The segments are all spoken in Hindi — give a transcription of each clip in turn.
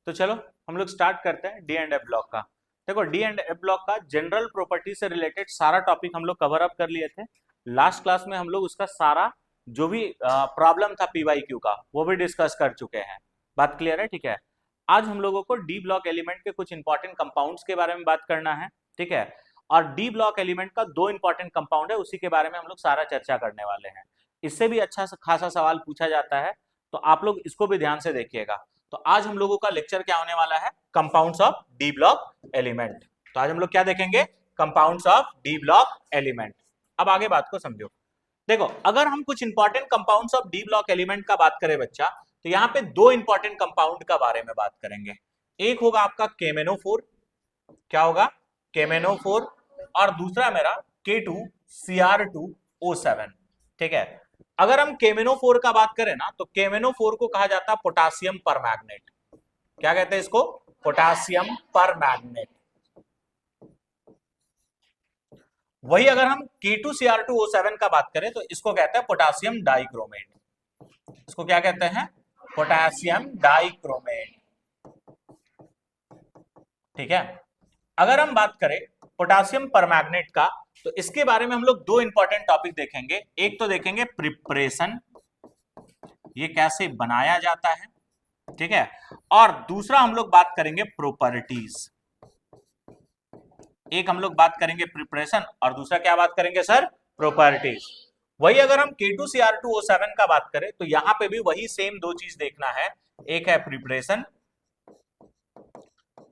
तो चलो हम लोग स्टार्ट करते हैं डी एंड एफ ब्लॉक का। देखो डी एंड एफ ब्लॉक का जनरल प्रॉपर्टी से रिलेटेड सारा टॉपिक हम लोग कवर अप कर लिए थे। लास्ट क्लास में हम लोग उसका सारा जो भी प्रॉब्लम था पीवाईक्यू का वो भी डिस्कस कर चुके हैं। बात क्लियर है? ठीक है। आज हम लोगों को डी ब्लॉक एलिमेंट के कुछ इंपॉर्टेंट कंपाउंड्स के बारे में बात करना है। ठीक है। और डी ब्लॉक एलिमेंट का दो इंपॉर्टेंट कंपाउंड है, उसी के बारे में हम लोग सारा चर्चा करने वाले हैं। इससे भी अच्छा खासा सवाल पूछा जाता है, तो आप लोग इसको भी ध्यान से देखिएगा। तो आज हम लोगों का लेक्चर क्या होने वाला है? Compounds of D block element. तो आज हम लोग क्या देखेंगे? Compounds of D block element. अब आगे बात को समझो। देखो, अगर हम कुछ important compounds of D block element का बात करें बच्चा, तो यहाँ पे दो इंपॉर्टेंट कंपाउंड का बारे में बात करेंगे। एक होगा आपका केमेनोफोर। क्या होगा? केमेनोफोर। और दूसरा मेरा K2Cr2O7। ठीक है। अगर हम केमेनोफोर का बात करें ना, तो केमेनोफोर को कहा जाता है पोटासियम परमैग्नेट। क्या कहते हैं इसको? पोटासियम परमैग्नेट। वही अगर हम K2Cr2O7 का बात करें तो इसको कहते हैं पोटासियम डाइक्रोमेट। इसको क्या कहते हैं? Potassium dichromate. ठीक है। अगर हम बात करें पोटासियम परमैग्नेट का, तो इसके बारे में हम लोग दो इंपॉर्टेंट टॉपिक देखेंगे। एक तो देखेंगे प्रिपरेशन, ये कैसे बनाया जाता है। ठीक है। और दूसरा हम लोग बात करेंगे प्रॉपर्टीज। एक हम लोग बात करेंगे प्रिपरेशन और दूसरा क्या बात करेंगे सर? प्रॉपर्टीज। वही अगर हम K2Cr2O7 का बात करें तो यहां पे भी वही सेम दो चीज देखना है। एक है प्रिपरेशन,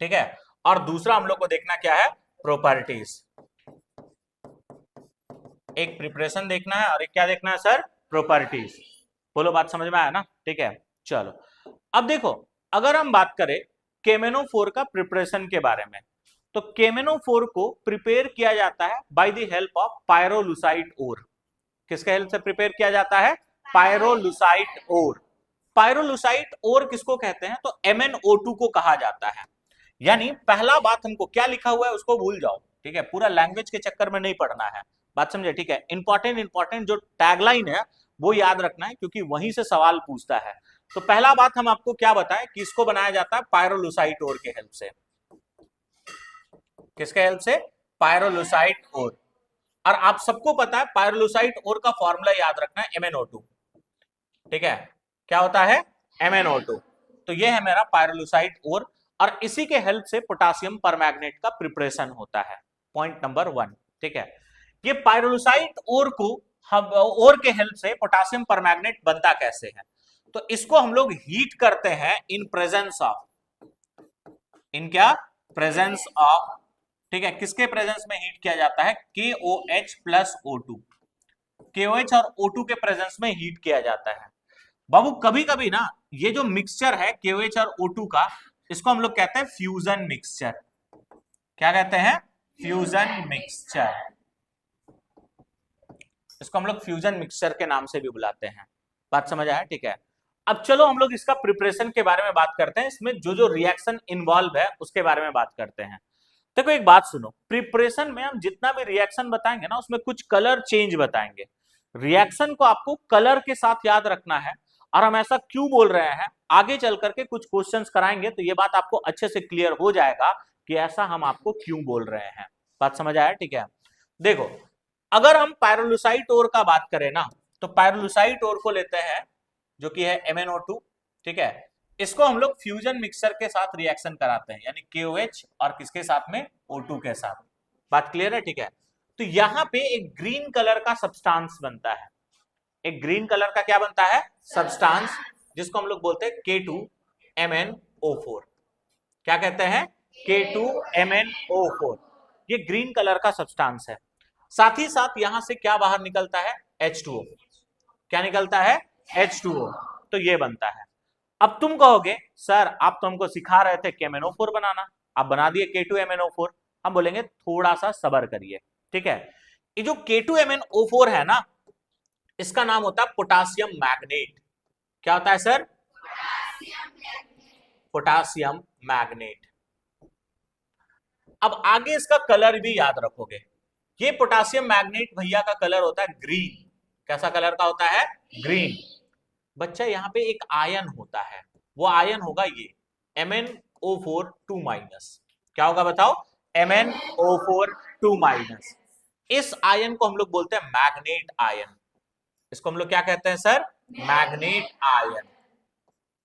ठीक है, और दूसरा हम लोग को देखना क्या है? प्रॉपर्टीज। एक प्रिपरेशन देखना है और एक क्या देखना है सर? प्रॉपर्टीज। बोलो, बात समझ में आया ना? ठीक है। चलो अब देखो, अगर हम बात करें केमेनोफोर का प्रिपरेशन के बारे में, तो केमेनोफोर को प्रिपेयर किया जाता है by the help of pyrolusite ओर। किसके हेल्प से प्रिपेयर किया जाता है? पायरोलुसाइट ओर। पायरोलुसाइट ओर किसको कहते हैं? तो MnO2 को कहा जाता है। यानी पहला बात हमको क्या लिखा हुआ है उसको भूल जाओ। ठीक है। पूरा लैंग्वेज के चक्कर में नहीं पढ़ना है। बात समझे? ठीक है। इंपॉर्टेंट जो टैगलाइन है वो याद रखना है, क्योंकि वहीं से सवाल पूछता है। तो पहला बात हम आपको क्या बताएं कि इसको बनाया जाता है पायरोलुसाइट ओर के हेल्प से। किसके हेल्प से? पायरोलुसाइट ओर। और आप सबको पता है पायरोलुसाइट ओर का फॉर्मूला याद रखना है MnO2। ठीक है। क्या होता है? MnO2। तो ये है मेरा पायरोलुसाइट ओर, और इसी के हेल्प से पोटासियम परमैग्नेट का प्रिपरेशन होता है। Point number 1। ठीक है। ये पायरोलुसाइट ओर को हम ओर के हेल्प से पोटासियम परमैग्नेट बनता कैसे है? तो इसको हम लोग हीट करते हैं इन प्रेजेंस ऑफ, इन क्या? Presence of. ठीक है। किसके प्रेजेंस में हीट किया जाता है? KOH plus O2। KOH और O2 के प्रेजेंस में हीट किया जाता है। बाबू कभी कभी ना ये जो मिक्सचर है KOH और O2 का, इसको हम लोग कहते हैं फ्यूजन मिक्सचर। क्या कहते हैं? Fusion mixture. इसको हम लोग फ्यूजन मिक्सचर के नाम से भी बुलाते हैं। बात समझ आया? ठीक है। अब चलो हम लोग इसका प्रिपरेशन के बारे में बात करते हैं। इसमें जो जो रिएक्शन इन्वॉल्व है उसके बारे में बात करते हैं। देखो एक बात सुनो, प्रिपरेशन में हम जितना भी रिएक्शन बताएंगे ना उसमें कुछ कलर चेंज बताएंगे। रिएक्शन को आपको कलर के साथ याद रखना है। और हम ऐसा क्यों बोल रहे हैं, आगे चल करके कुछ क्वेश्चंस कराएंगे तो ये बात आपको अच्छे से क्लियर हो जाएगा कि ऐसा हम आपको क्यों बोल रहे हैं। बात समझ आया? ठीक है। देखो, अगर हम पायरोलुसाइट ओर का बात करें ना, तो पायरोलुसाइट ओर को लेते हैं जो कि है MnO2। ठीक है। इसको हम लोग फ्यूजन मिक्सचर के साथ रिएक्शन कराते हैं, यानी KOH और किसके साथ में? O2 के साथ। बात क्लियर है? ठीक है। तो यहां पे एक ग्रीन कलर का सब्सटेंस बनता है। एक ग्रीन कलर का क्या बनता है? सब्सटेंस, जिसको हम लोग बोलते हैं K2MnO4। क्या कहते हैं? K2MnO4। ये ग्रीन कलर का सब्सटेंस है। साथ ही साथ यहां से क्या बाहर निकलता है? H2O। क्या निकलता है? H2O। तो ये बनता है। अब तुम कहोगे सर आप तो हमको सिखा रहे थे KMnO4 बनाना, आप बना दिए K2MnO4। हम बोलेंगे थोड़ा सा सब्र करिए। ठीक है। ये जो K2MnO4 है ना, इसका नाम होता है पोटासियम मैग्नेट। क्या होता है सर? Potassium magnet. अब आगे इसका कलर भी याद रखोगे। ये पोटासियम मैग्नेट भैया का कलर होता है ग्रीन। कैसा कलर का होता है? ग्रीन। बच्चा यहाँ पे एक आयन होता है, वो आयन होगा ये MnO4 2 माइनस। क्या होगा बताओ? MnO4 2 minus. इस आयन को हम लोग बोलते हैं मैग्नेट आयन। इसको हम लोग क्या कहते हैं सर? Manganate ion.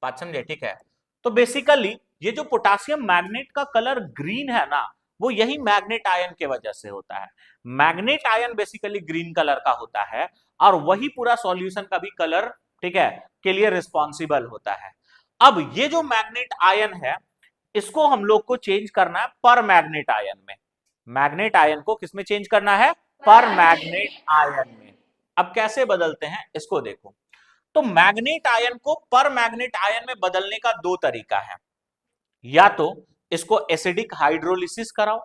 बात समझे? ठीक है। तो बेसिकली ये जो पोटासियम मैग्नेट का कलर ग्रीन है ना, वो यही मैग्नेट आयन के वजह से होता है। Manganate ion basically green colour का होता है और वही पूरा सॉल्यूशन का भी कलर, ठीक है, के लिए रिस्पॉन्सिबल होता है। अब ये जो मैग्नेट आयन है, इसको हम लोग को चेंज करना है पर मैग्नेट आयन में। मैग्नेट आयन को किसमें चेंज करना है? पर मैग्नेट आयन में। अब कैसे बदलते हैं इसको देखो। तो मैग्नेट आयन को पर मैग्नेट आयन में बदलने का दो तरीका है। या तो इसको एसिडिक हाइड्रोलिसिस कराओ।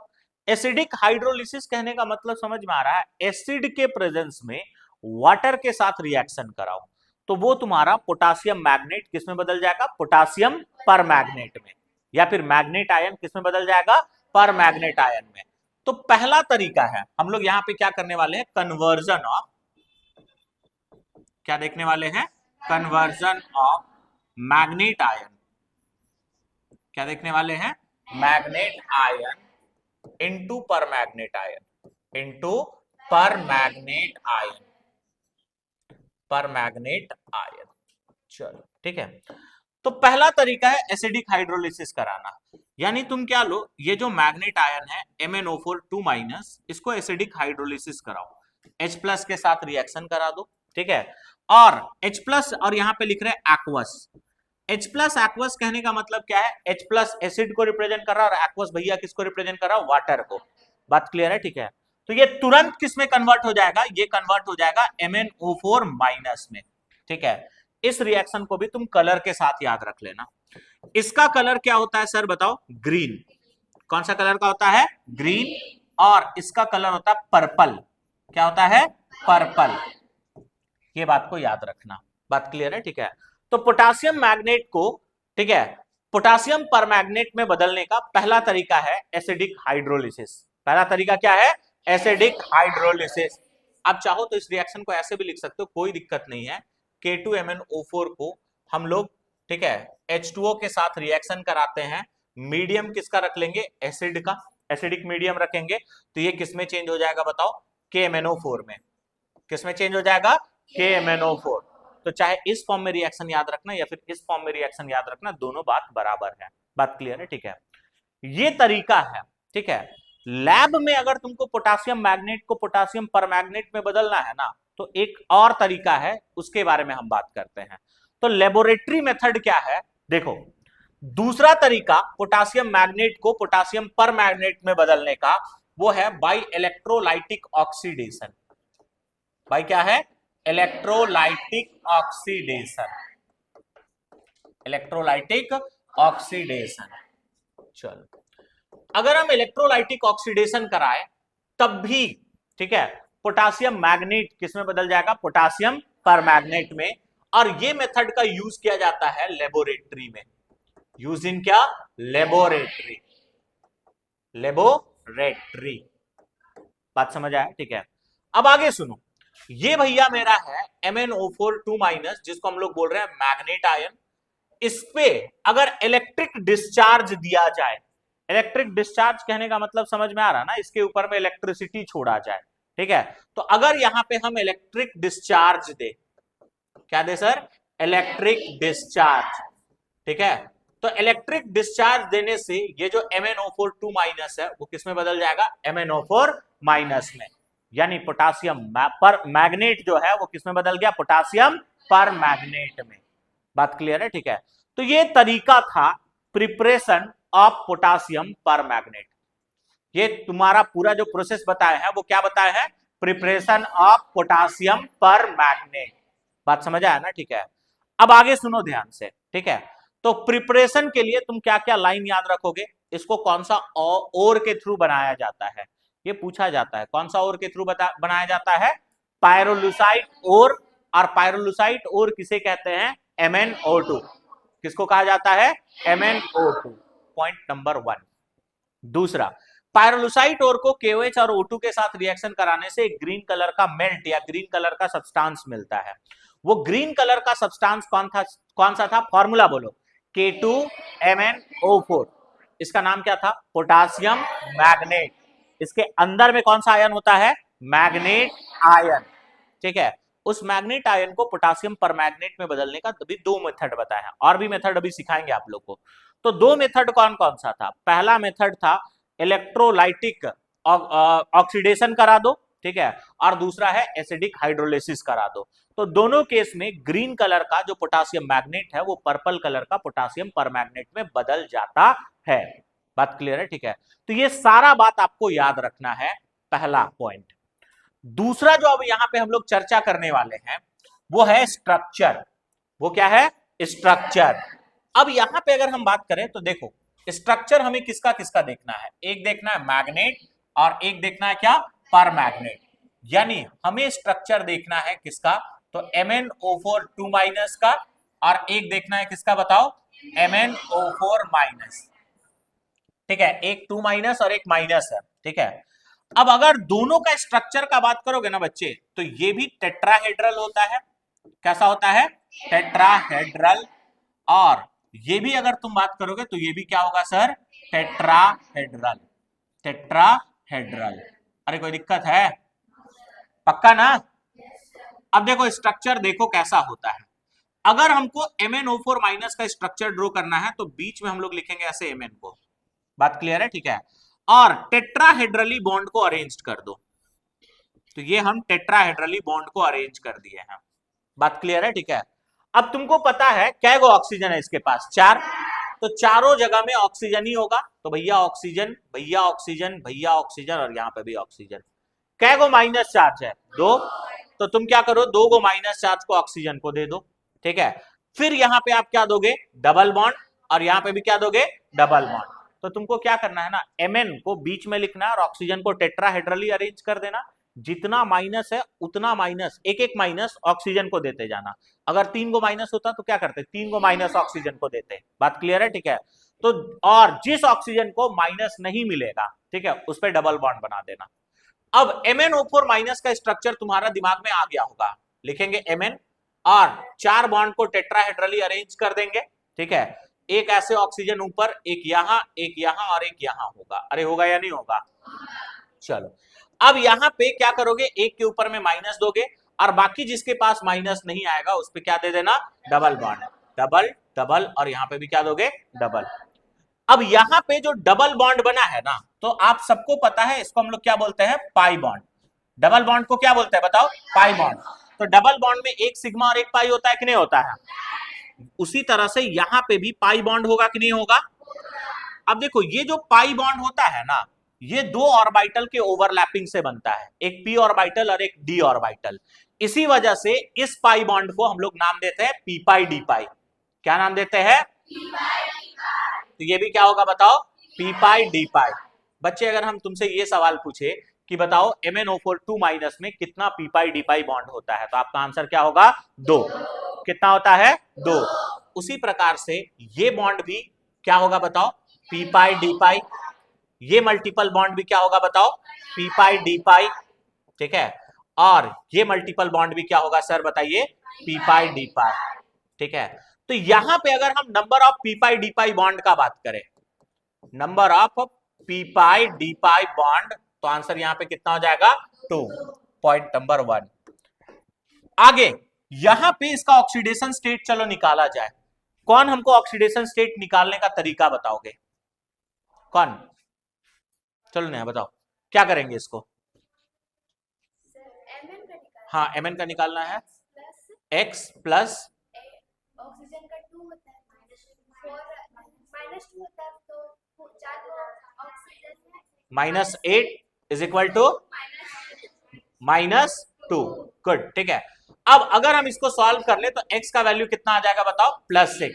एसिडिक हाइड्रोलिसिस कहने का मतलब समझ में आ रहा है? एसिड के प्रेजेंस में वाटर के साथ रिएक्शन कराओ, तो वो तुम्हारा पोटासियम मैग्नेट किसमें बदल जाएगा? पोटासियम पर मैग्नेट में। या फिर मैग्नेट आयन किसमें बदल जाएगा? पर मैग्नेट आयन में। तो पहला तरीका है, हम लोग यहां पे क्या करने वाले हैं? कन्वर्जन ऑफ, क्या देखने वाले हैं? Conversion of manganate ion. क्या देखने वाले हैं? मैग्नेट आयन इनटू पर मैग्नेट आयन, इनटू पर मैग्नेट आयन, पर मैग्नेट आयन। चलो ठीक है। तो पहला तरीका है एसिडिक हाइड्रोलिसिस कराना। यानी तुम क्या लो, ये जो मैग्नेट आयन है MnO4 2 माइनस, इसको एसिडिक हाइड्रोलिसिस कराओ, H+ के साथ रिएक्शन करा दो, ठीक है। और H+ और यहां पे लिख रहे हैं एक्वस। H+ एक्वस कहने का मतलब क्या है? H+ एसिड को रिप्रेजेंट कर रहा है और एक्वस भैया किसको रिप्रेजेंट कर रहा है? वाटर को। बात क्लियर है? ठीक है। तो ये तुरंत किस में कन्वर्ट हो जाएगा? ये कन्वर्ट हो जाएगा MnO4 माइनस में, ठीक है। इस रिएक्शन को भी तुम कलर के साथ याद रख लेना। इसका कलर क्या होता है सर बताओ? ग्रीन। कौन सा कलर का होता है? ग्रीन। और इसका कलर होता है पर्पल। क्या होता है? पर्पल। ये बात को याद रखना। बात क्लियर है? ठीक है। तो पोटासियम मैग्नेट को, ठीक है, पोटासियम परमैग्नेट में बदलने का पहला तरीका है एसिडिक हाइड्रोलिसिस। पहला तरीका क्या है? Acidic hydrolysis. अब चाहो तो इस रिएक्शन को ऐसे भी लिख सकते हो, कोई दिक्कत नहीं है। K2MnO4 को हम लोग, ठीक है, H2O के साथ रिएक्शन कराते हैं। मीडियम किसका रख लेंगे? एसिड का। एसिडिक मीडियम रखेंगे तो ये किसमें चेंज हो जाएगा बताओ? KMnO4 में। किसमें चेंज हो जाएगा? KMnO4। तो चाहे इस फॉर्म में रिएक्शन याद रखना या फिर इस फॉर्म में रिएक्शन याद रखना, दोनों बात बराबर है। बात क्लियर है? ठीक है। ये तरीका है, ठीक है। लैब में अगर तुमको पोटासियम मैग्नेट को पोटासियम परमैग्नेट में बदलना है ना, तो एक और तरीका है, उसके बारे में हम बात करते हैं। तो लेबोरेटरी मेथड क्या है देखो। दूसरा तरीका पोटासियम मैग्नेट को पोटासियम परमैग्नेट में बदलने का, वो है बाय इलेक्ट्रोलाइटिक ऑक्सीडेशन। बाय क्या है? Electrolytic oxidation. Electrolytic oxidation. चलो, अगर हम इलेक्ट्रोलाइटिक ऑक्सीडेशन कराएं तब भी, ठीक है, पोटासियम मैग्नेट किसमें बदल जाएगा? पोटासियम परमैग्नेट में। और ये मेथड का यूज किया जाता है लेबोरेटरी में। यूज इन क्या? लेबोरेटरी। लेबोरेटरी। बात समझ आया? ठीक है। अब आगे सुनो। ये भैया मेरा है MnO4 2 माइनस, जिसको हम लोग बोल रहे हैं मैग्नेट आयन। इस पे अगर इलेक्ट्रिक डिस्चार्ज दिया जाए, इलेक्ट्रिक डिस्चार्ज कहने का मतलब समझ में आ रहा है ना? इसके ऊपर में इलेक्ट्रिसिटी छोड़ा जाए, ठीक है। तो अगर यहां पे हम इलेक्ट्रिक डिस्चार्ज दे, क्या दे सर? इलेक्ट्रिक डिस्चार्ज, ठीक है। तो इलेक्ट्रिक डिस्चार्ज देने से ये जो MnO4 2 माइनस है वो किसमें बदल जाएगा? MnO4 माइनस में। यानी पोटासियम पर मैग्नेट जो है वो किसमें बदल गया? पोटासियम पर मैग्नेट में। बात क्लियर है? ठीक है। तो ये तरीका था प्रिपरेशन ऑफ पोटासियम पर मैग्नेट। ये तुम्हारा पूरा जो प्रोसेस बताया है वो क्या बताया है? प्रिपरेशन ऑफ पोटासियम पर मैग्नेट। बात समझ आया ना? ठीक है। अब आगे सुनो ध्यान से, ठीक है। तो प्रिपरेशन के लिए तुम क्या क्या लाइन याद रखोगे? इसको कौन सा ओर के थ्रू बनाया जाता है? ये पूछा जाता है। कौन सा ओर के थ्रू बनाया जाता है? पायरोलुसाइट ओर। और पायरोलुसाइट ओर किसे कहते हैं? MnO2। किसको कहा जाता है? MnO2। Point number 1। दूसरा, पायरोलुसाइट ओर को KOH और O2 के साथ रिएक्शन कराने से ग्रीन कलर का मेल्ट या ग्रीन कलर का सब्सटेंस मिलता है। वो ग्रीन कलर का सब्सटेंस कौन सा था? फॉर्मूला बोलो। K2MnO4, इसका नाम क्या था? Potassium magnet. इसके अंदर में कौन सा आयन होता है? Manganate ion. ठीक है, उस मैग्नेट आयन को पोटासियम परमैग्नेट में बदलने का तभी दो मेथड बताए हैं, और भी मेथड अभी सिखाएंगे आप लोग को। तो दो मेथड कौन कौन सा था? पहला मेथड था इलेक्ट्रोलाइटिक ऑक्सीडेशन करा दो, ठीक है, और दूसरा है एसिडिक हाइड्रोलिसिस करा दो। तो दोनों केस में ग्रीन कलर का जो पोटासियम मैग्नेट है वो पर्पल कलर का पोटासियम परमैग्नेट में बदल जाता है। बात क्लियर है? ठीक है, तो ये सारा बात आपको याद रखना है, पहला पॉइंट। दूसरा जो अब यहां पे हम लोग चर्चा करने वाले हैं वो है स्ट्रक्चर। वो क्या है? स्ट्रक्चर। अब यहां पे अगर हम बात करें तो देखो, स्ट्रक्चर हमें किसका किसका देखना है? एक देखना है मैग्नेट और एक देखना है क्या? परमैग्नेट। यानी हमें स्ट्रक्चर देखना है किसका? तो MnO4 2- का, और एक देखना है किसका बताओ? MnO4-। ठीक है, एक 2- और एक माइनस है। ठीक है, अब अगर दोनों का स्ट्रक्चर का बात करोगे ना बच्चे, तो ये भी टेट्राहेड्रल होता है। कैसा होता है? टेट्राहेड्रल। और ये भी अगर तुम बात करोगे तो ये भी क्या होगा सर? टेट्राहेड्रल। टेट्राहेड्रल। अरे कोई दिक्कत है? पक्का ना? अब देखो स्ट्रक्चर देखो कैसा होता है। अगर हमको MnO4- का स्ट्रक्चर ड्रॉ करना है तो बीच में हम लोग लिखेंगे ऐसे Mn को। बात क्लियर है? ठीक है, और टेट्राहेड्रली बॉन्ड को अरेंज कर दो। तो ये हम टेट्राहेड्रली बॉन्ड को अरेंज कर दिए हैं। बात क्लियर है? ठीक है, अब तुमको पता है क्या गो ऑक्सीजन है इसके पास? 4। तो चारों जगह में ऑक्सीजन ही होगा, तो भैया ऑक्सीजन, भैया ऑक्सीजन, भैया ऑक्सीजन, और यहां पे भी ऑक्सीजन। क्या गो माइनस चार्ज है? 2। तो तुम क्या करो, 2 गो माइनस चार्ज को ऑक्सीजन को दे दो। ठीक है, फिर यहां पे आप क्या दोगे? डबल बॉन्ड, और यहां पे भी क्या दोगे? Double bond. तो तुमको क्या करना है ना, Mn को बीच में लिखना है और ऑक्सीजन को टेट्राहेड्रली अरेंज कर देना। जितना माइनस है उतना माइनस, एक एक माइनस ऑक्सीजन को देते जाना। अगर 3 गो माइनस होता तो क्या करते? 3 गो माइनस ऑक्सीजन को देते। बात क्लियर है? ठीक है, तो और जिस ऑक्सीजन को माइनस नहीं मिलेगा, ठीक है, उस पर डबल बॉन्ड बना देना। अब MnO4- का स्ट्रक्चर तुम्हारा दिमाग में आ गया होगा। लिखेंगे Mn और 4 बॉन्ड को टेट्राहेड्रली अरेंज कर देंगे। ठीक है, एक ऐसे ऑक्सीजन ऊपर, एक यहां और एक यहां होगा। अरे होगा या नहीं होगा? चलो, अब यहां पे क्या करोगे? एक के ऊपर में माइनस दोगे, और बाकी जिसके पास माइनस नहीं आएगा उस पे क्या दे देना? Double bond. डबल डबल, और यहां पे भी क्या दोगे? डबल। अब यहां पे जो डबल बॉन्ड बना है ना, तो आप सबको पता है इसको हम लोग क्या बोलते हैं? Pi bond. डबल बॉन्ड को क्या बोलते हैं बताओ? Pi bond. तो डबल बॉन्ड में एक सिग्मा और एक पाई होता है कि नहीं होता है? उसी तरह से यहां पे भी पाई बॉन्ड होगा कि नहीं होगा? अब देखो, ये जो पाई बॉन्ड होता है ना, ये दो ऑर्बिटल के ओवरलैपिंग से बनता है, एक p ऑर्बिटल और एक d ऑर्बिटल। इसी वजह से इस पाई बॉन्ड को हम लोग नाम देते हैं p पाई d पाई। क्या नाम देते हैं? तो ये भी क्या होगा बताओ? p पाई d पाई। बच्चे अगर हम तुमसे ये सवाल पूछे कि बताओ MnO4 2- में कितना p पाई d पाई बॉन्ड होता है, तो आपका आंसर क्या होगा? 2। कितना होता है? 2। उसी प्रकार से ये बॉन्ड भी क्या होगा बताओ? p पाई d पाई। ये मल्टीपल बॉन्ड भी क्या होगा बताओ? p पाई d पाई। ठीक है, और ये मल्टीपल बॉन्ड भी क्या होगा सर बताइए? p पाई d पाई। ठीक है, तो यहां पे अगर हम number of p pi d pi bond का बात करें, number of p pi d pi bond, तो आंसर यहां पे कितना हो जाएगा? 2। Point number 1। आगे यहां पे इसका ऑक्सीडेशन स्टेट चलो निकाला जाए। कौन हमको ऑक्सीडेशन स्टेट निकालने का तरीका बताओगे? कौन? चलो नया बताओ, क्या करेंगे इसको? हाँ, Mn का निकालना है। X प्लस ऑक्सीजन का 2 होता है, -2 होता है, तो 4 ऑक्सीजन है, -8 इज इक्वल टू -2। गुड, ठीक है। अब अगर हम इसको सॉल्व कर ले तो x का वैल्यू कितना आ जाएगा बताओ? +6।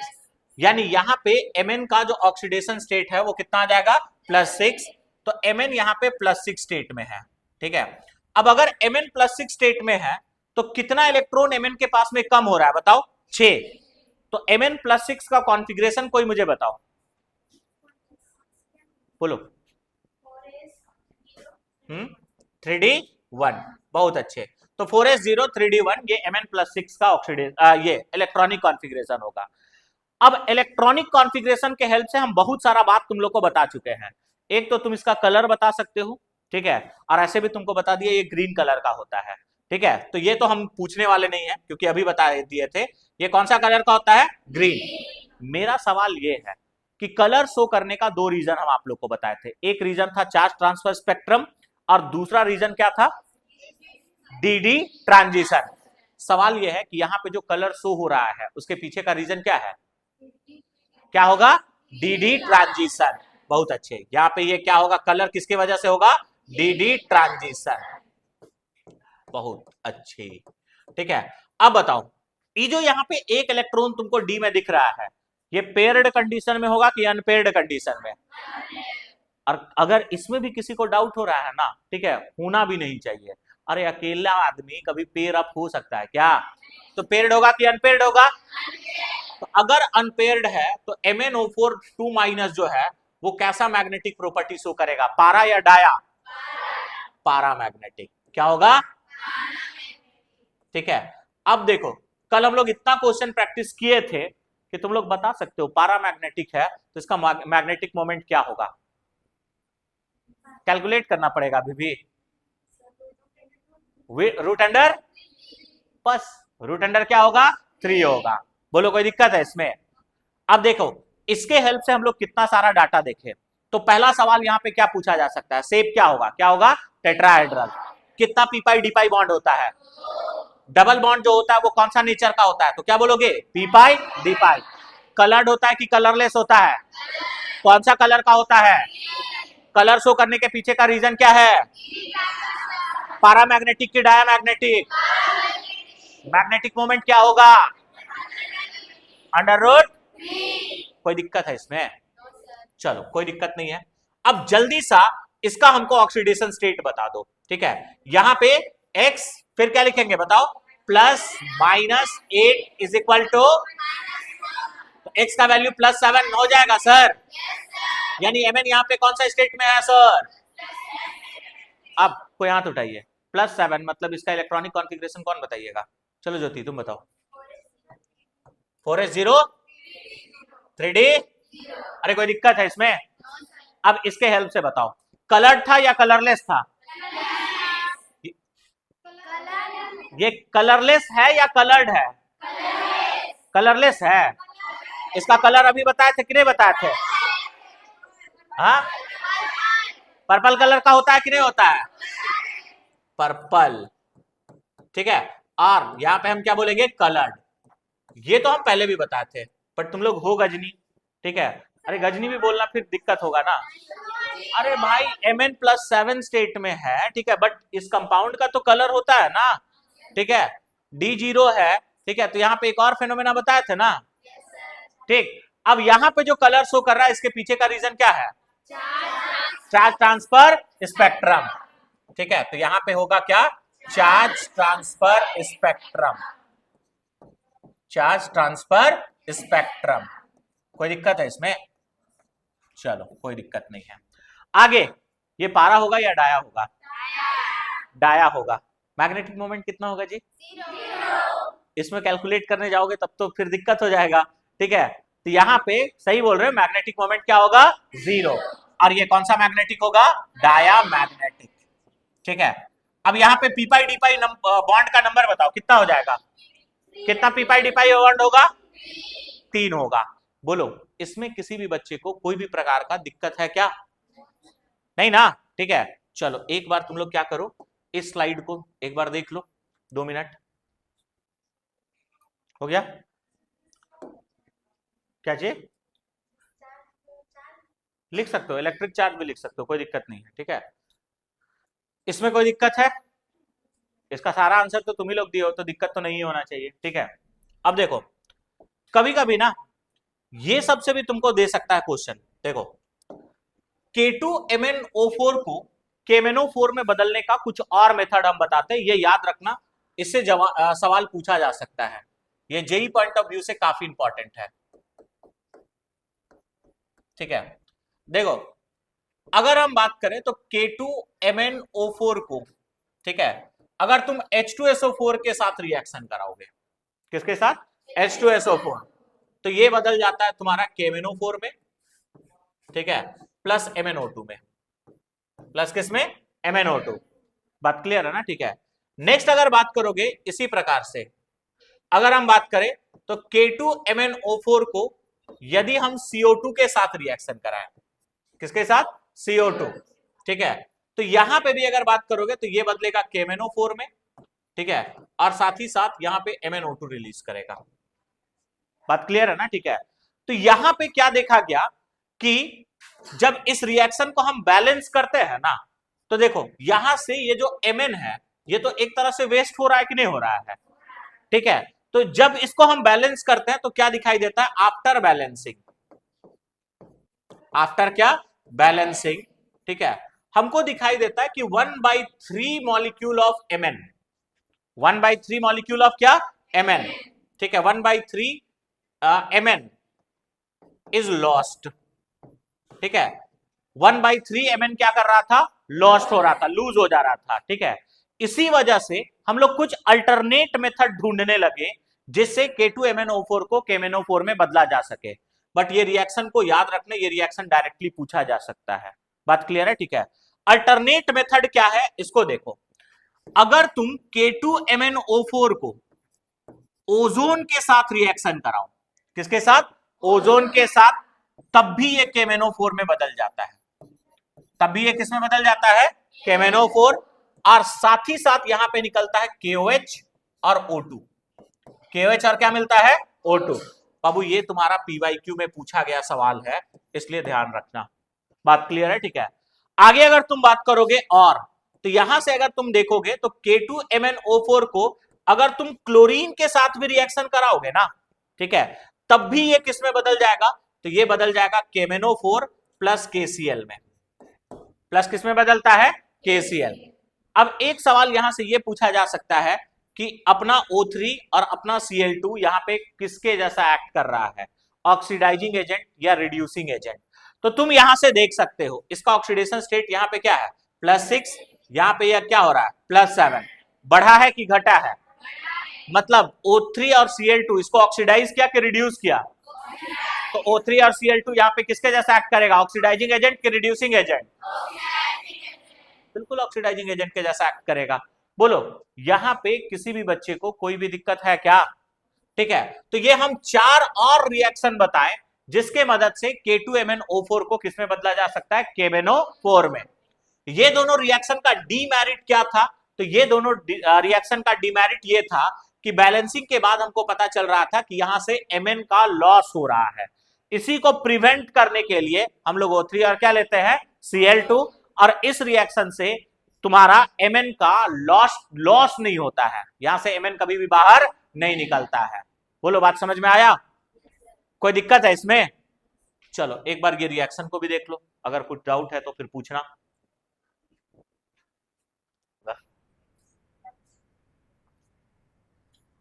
यानी यहां पे Mn का जो ऑक्सीडेशन स्टेट है वो कितना आ जाएगा? +6। तो Mn यहां पे +6 स्टेट में है। ठीक है, अब अगर Mn +6 स्टेट में है तो कितना इलेक्ट्रॉन Mn के पास में कम हो रहा है बताओ? 6। तो Mn +6 का कॉन्फ़िगरेशन कोई मुझे बताओ, बोलो। 3d1। बहुत अच्छे। तो 4s0 3d1 ये Mn +6 का ऑक्सीडेशन, ये इलेक्ट्रॉनिक कॉन्फ़िगरेशन होगा। अब इलेक्ट्रॉनिक कॉन्फ़िगरेशन के हेल्प से हम बहुत सारा बात तुम लोग को बता चुके हैं। एक तो तुम इसका कलर बता सकते हो, ठीक है, और ऐसे भी तुमको बता दिया ये ग्रीन कलर का होता है, ठीक है, तो ये तो हम पूछने वाले नहीं है क्योंकि अभी बता दिए थे ये कौन सा कलर का होता है, ग्रीन। मेरा सवाल ये है कि कलर शो करने का दो रीजन हम आप लोग को बताए थे, एक रीजन था चार्ज ट्रांसफर स्पेक्ट्रम और दूसरा रीजन क्या था, डीडी ट्रांजिशन। सवाल यह है कि यहां पे जो कलर शो हो रहा है उसके पीछे का रीजन क्या है, क्या होगा, डीडी ट्रांजिशन। बहुत अच्छे, यहाँ पे ये क्या होगा, कलर किसकी वजह से होगा, डीडी ट्रांजिशन। बहुत अच्छे, ठीक है। अब बताओ ये जो यहाँ पे एक इलेक्ट्रॉन तुमको डी में दिख रहा है ये पेयर्ड कंडीशन में होगा कि अनपेयर्ड कंडीशन में, और अगर इसमें भी किसी को डाउट हो रहा है ना, ठीक है, होना भी नहीं चाहिए, अरे अकेला आदमी कभी पेयर अप हो सकता है क्या, तो पेयर्ड होगा कि अनपेयर्ड होगा, तो अगर अनपेयर्ड है तो MnO4 2- जो है वो कैसा मैग्नेटिक प्रॉपर्टी शो करेगा, पारा या डाया, पारा मैग्नेटिक, क्या होगा, ठीक है। अब देखो कल हम लोग इतना क्वेश्चन प्रैक्टिस किए थे कि तुम लोग बता सकते हो पारा मैग्नेटिक है तो इसका मैग्नेटिक मोमेंट क्या होगा, कैलकुलेट करना पड़ेगा अभी भी, root under, bus route under क्या होगा, 3 होगा। बोलो कोई दिक्कत है इसमें। अब देखो इसके हेल्प से हम लोग कितना सारा डाटा देखे, तो पहला सवाल यहाँ पे क्या पूछा जा सकता है, शेप क्या होगा, क्या होगा, टेट्राहेड्रल। कितना पी पाई डी पाई बॉन्ड होता है, डबल बॉन्ड जो होता है वो कौन सा नेचर का होता है, तो क्या बोलोगे, पी पाई डी पाई। कलर्ड होता है कि कलरलेस होता है, कौन सा कलर का होता है, कलर शो करने के पीछे का रीजन क्या है, पारामैग्नेटिक की डायामैग्नेटिक, मैग्नेटिक मोमेंट क्या होगा, अंडर रूट। कोई दिक्कत है इसमें, चलो कोई दिक्कत नहीं है। अब जल्दी सा इसका हमको ऑक्सीडेशन स्टेट बता दो, ठीक है, यहां पे x फिर क्या लिखेंगे बताओ, +-8 इज इक्वल टू, x का वैल्यू +7 हो जाएगा सर, यानी Mn यहाँ पे कौन सा स्टेट में है सर, अब कोई हाथ उठाइए, +7 मतलब इसका इलेक्ट्रॉनिक कॉन्फ़िगरेशन कौन बताइएगा, चलो ज्योति तुम बताओ, 4s0 3d, अरे कोई दिक्कत है इसमें। अब इसके हेल्प से बताओ कलर्ड था या कलरलेस था, ये कलरलेस है या कलर्ड है, कलरलेस है। इसका कलर अभी बताए थे कि नहीं बताए थे, हाँ, पर्पल कलर का होता है कि नहीं होता है, पर्पल, ठीक है। और यहां पे हम क्या बोलेंगे, कलर्ड, ये तो हम पहले भी बताए थे, पर तुम लोग हो गजनी, ठीक है, अरे गजनी भी बोलना फिर दिक्कत होगा ना, अरे भाई Mn+7 स्टेट में है, ठीक है, बट इस कंपाउंड का तो कलर होता है ना, ठीक है, D0 है, ठीक है, तो यहाँ पे एक और फेनोमेना बताए थे ना, ठीक। अब यहाँ पे जो कलर शो कर रहा है इसके पीछे का रीजन क्या है, चार्ज ट्रांसफर स्पेक्ट्रम, ठीक है, तो यहाँ पे होगा क्या, charge transfer spectrum, charge transfer spectrum. कोई दिक्कत है इसमें, चलो कोई दिक्कत नहीं है। आगे ये पारा होगा या डाया होगा, डाया होगा। मैग्नेटिक मोमेंट कितना होगा जी, 0। इसमें कैलकुलेट करने जाओगे तब तो फिर दिक्कत हो जाएगा, ठीक है, तो यहाँ पे सही बोल रहे हो, मैग्नेटिक मोमेंट क्या होगा, 0, और ये कौन सा मैग्नेटिक होगा, डाया मैग्नेटिक, ठीक है। अब यहाँ पे पी पाई डी पाई बॉन्ड का नंबर बताओ कितना हो जाएगा, कितना पी पाई डी पाई बॉन्ड होगा, 3 होगा। बोलो इसमें किसी भी बच्चे को कोई भी प्रकार का दिक्कत है क्या, नहीं ना, ठीक है। चलो एक बार तुम लोग क्या करो, इस स्लाइड को एक बार देख लो, 2 मिनट हो गया, क्या चाहिए, लिख सकते हो, इलेक्ट्रिक चार्ज भी लिख सकते हो, कोई दिक्कत नहीं है, ठीक है। इसमें कोई दिक्कत है, इसका सारा आंसर तो तुम ही लोग दिए हो, तो दिक्कत तो नहीं होना चाहिए, ठीक है। अब देखो कभी कभी ना ये सबसे भी तुमको दे सकता है क्वेश्चन, देखो K2MnO4 को KMnO4 में बदलने का कुछ और मेथड हम बताते हैं, ये याद रखना, इससे सवाल पूछा जा सकता है, ये जेई पॉइंट ऑफ व्यू से काफी इंपॉर्टेंट है, ठीक है। देखो अगर हम बात करें तो K2MnO4 को, ठीक है, अगर तुम H2SO4 के साथ रिएक्शन कराओगे, किसके साथ, H2SO4, तो ये बदल जाता है तुम्हारा KMnO4 में, ठीक है, प्लस MnO2 में, प्लस किसमें, MnO2। बात क्लियर है ना, ठीक है। नेक्स्ट अगर बात करोगे इसी प्रकार से, अगर हम बात करें तो K2MnO4 को यदि हम CO2 के साथ रिएक्शन कराएं, किसके साथ, CO2, ठीक है, तो यहां पे भी अगर बात करोगे तो ये बदलेगा KMnO4 में, ठीक है, और साथ ही साथ यहां पे MnO2 रिलीज करेगा। बात क्लियर है ना, ठीक है। तो यहां पे क्या देखा गया कि जब इस रिएक्शन को हम बैलेंस करते हैं ना, तो देखो यहां से ये जो Mn है ये तो एक तरह से वेस्ट हो रहा है कि नहीं हो रहा है, ठीक है। तो जब इसको हम बैलेंस करते हैं तो क्या दिखाई देता है, आफ्टर बैलेंसिंग, आफ्टर क्या, बैलेंसिंग, ठीक है, हमको दिखाई देता है कि 1/3 molecule of Mn, 1/3 molecule of क्या, Mn, ठीक है, 1/3 Mn इज लॉस्ट, ठीक है, 1/3 Mn क्या कर रहा था, लॉस्ट हो रहा था, लूज हो जा रहा था, ठीक है। इसी वजह से हम लोग कुछ अल्टरनेट मेथड ढूंढने लगे जिससे K2MnO4 को KMnO4 में बदला जा सके। बट ये रिएक्शन को याद रखना, ये रिएक्शन डायरेक्टली पूछा जा सकता है। बात क्लियर है, ठीक है। अल्टरनेट मेथड क्या है, इसको देखो, अगर तुम K2MnO4 को ओजोन के साथ रिएक्शन कराओ, किसके साथ, ओजोन के साथ, तब भी ये KMnO4 में बदल जाता है, तब भी ये किसमें बदल जाता है, KMnO4, और साथ ही साथ यहां पे निकलता है KOH और O2, KOH और क्या मिलता है, O2। बाबू ये तुम्हारा PYQ में पूछा गया सवाल है, इसलिए ध्यान रखना। बात क्लियर है, ठीक है। आगे अगर तुम बात करोगे और, तो यहां से अगर तुम देखोगे तो K2MnO4 को अगर तुम क्लोरीन के साथ भी रिएक्शन कराओगे ना, ठीक है, तब भी ये किसमें बदल जाएगा, तो ये बदल जाएगा KMnO4 प्लस KCl में, प्लस किसमें बदलता है, KCl। अब एक सवाल यहां से ये पूछा जा सकता है कि अपना O3 और अपना Cl2 यहां पे किसके जैसा एक्ट कर रहा है, ऑक्सीडाइजिंग एजेंट या रिड्यूसिंग एजेंट। तो तुम यहां से देख सकते हो इसका ऑक्सीडेशन स्टेट यहां पे क्या है, +6, यहां पे यह क्या हो रहा है, +7, बढ़ा है कि घटा है, मतलब O3 और Cl2 इसको ऑक्सीडाइज किया कि रिड्यूस किया, तो O3 और Cl2 यहां पे किसके जैसा एक्ट करेगा, ऑक्सीडाइजिंग एजेंट कि रिड्यूसिंग एजेंट, बिल्कुल ऑक्सीडाइजिंग एजेंट के जैसा एक्ट करेगा। बोलो यहां पे किसी भी बच्चे को कोई भी दिक्कत है क्या, ठीक है। तो ये हम 4 और रिएक्शन बताएं जिसके मदद से K2MnO4 को किसमें बदला जा सकता है, KMnO4 में। ये दोनों रिएक्शन का डीमेरिट क्या था, तो ये दोनों रिएक्शन का डीमेरिट ये था कि बैलेंसिंग के बाद हमको पता चल रहा था कि यहां से Mn का लॉस हो रहा है। इसी को प्रिवेंट करने के लिए हम लोग O3 और क्या लेते हैं, Cl2, और इस रिएक्शन से तुम्हारा Mn का लॉस नहीं होता है, यहां से Mn कभी भी बाहर नहीं निकलता है। बोलो बात समझ में आया, कोई दिक्कत है इसमें। चलो एक बार ये रिएक्शन को भी देख लो, अगर कुछ डाउट है तो फिर पूछना।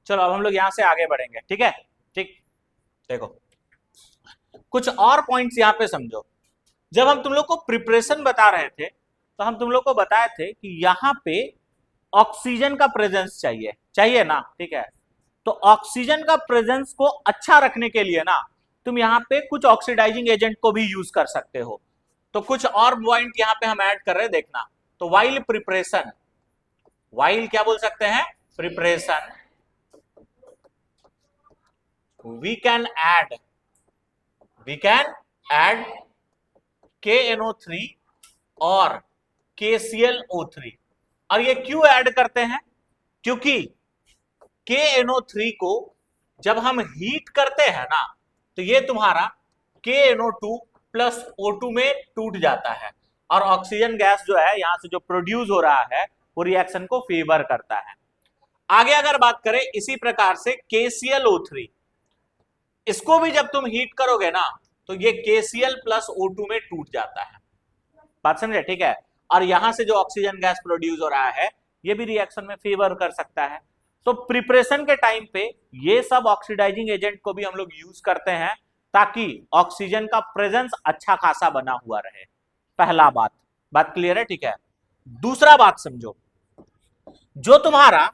चलो अब हम लोग यहां से आगे बढ़ेंगे, ठीक है, ठीक। देखो कुछ और पॉइंट्स यहां पे समझो। जब हम तुम लोग को प्रिपरेशन बता रहे थे तो हम तुम लोग को बताए थे कि यहां पे ऑक्सीजन का प्रेजेंस चाहिए ना, ठीक है। तो ऑक्सीजन का प्रेजेंस को अच्छा रखने के लिए ना तुम यहां पे कुछ ऑक्सीडाइजिंग एजेंट को भी यूज कर सकते हो। तो कुछ और पॉइंट यहां पे हम ऐड कर रहे हैं, देखना। तो वाइल प्रिपरेशन, वाइल क्या बोल सकते हैं, preparation, we can add KNO3 और KClO3। और ये क्यों ऐड करते हैं, क्योंकि KNO3 को जब हम हीट करते हैं ना तो ये तुम्हारा KNO2 प्लस O2 में टूट जाता है, और ऑक्सीजन गैस जो है यहां से जो प्रोड्यूस हो रहा है वो रिएक्शन को फेवर करता है। आगे अगर बात करें इसी प्रकार से KClO3, इसको भी जब तुम हीट करोगे ना तो ये KCl प्लस O2 में टूट जाता है। बात समझे, ठीक है। और यहां से जो ऑक्सीजन गैस प्रोड्यूस हो रहा है ये भी रिएक्शन में फेवर कर सकता है। तो प्रिपरेशन के टाइम पे ये सब ऑक्सीडाइजिंग एजेंट को भी हम लोग यूज करते हैं ताकि ऑक्सीजन का प्रेजेंस अच्छा खासा बना हुआ रहे। पहला बात क्लियर है, ठीक है। दूसरा बात समझो, जो तुम्हारा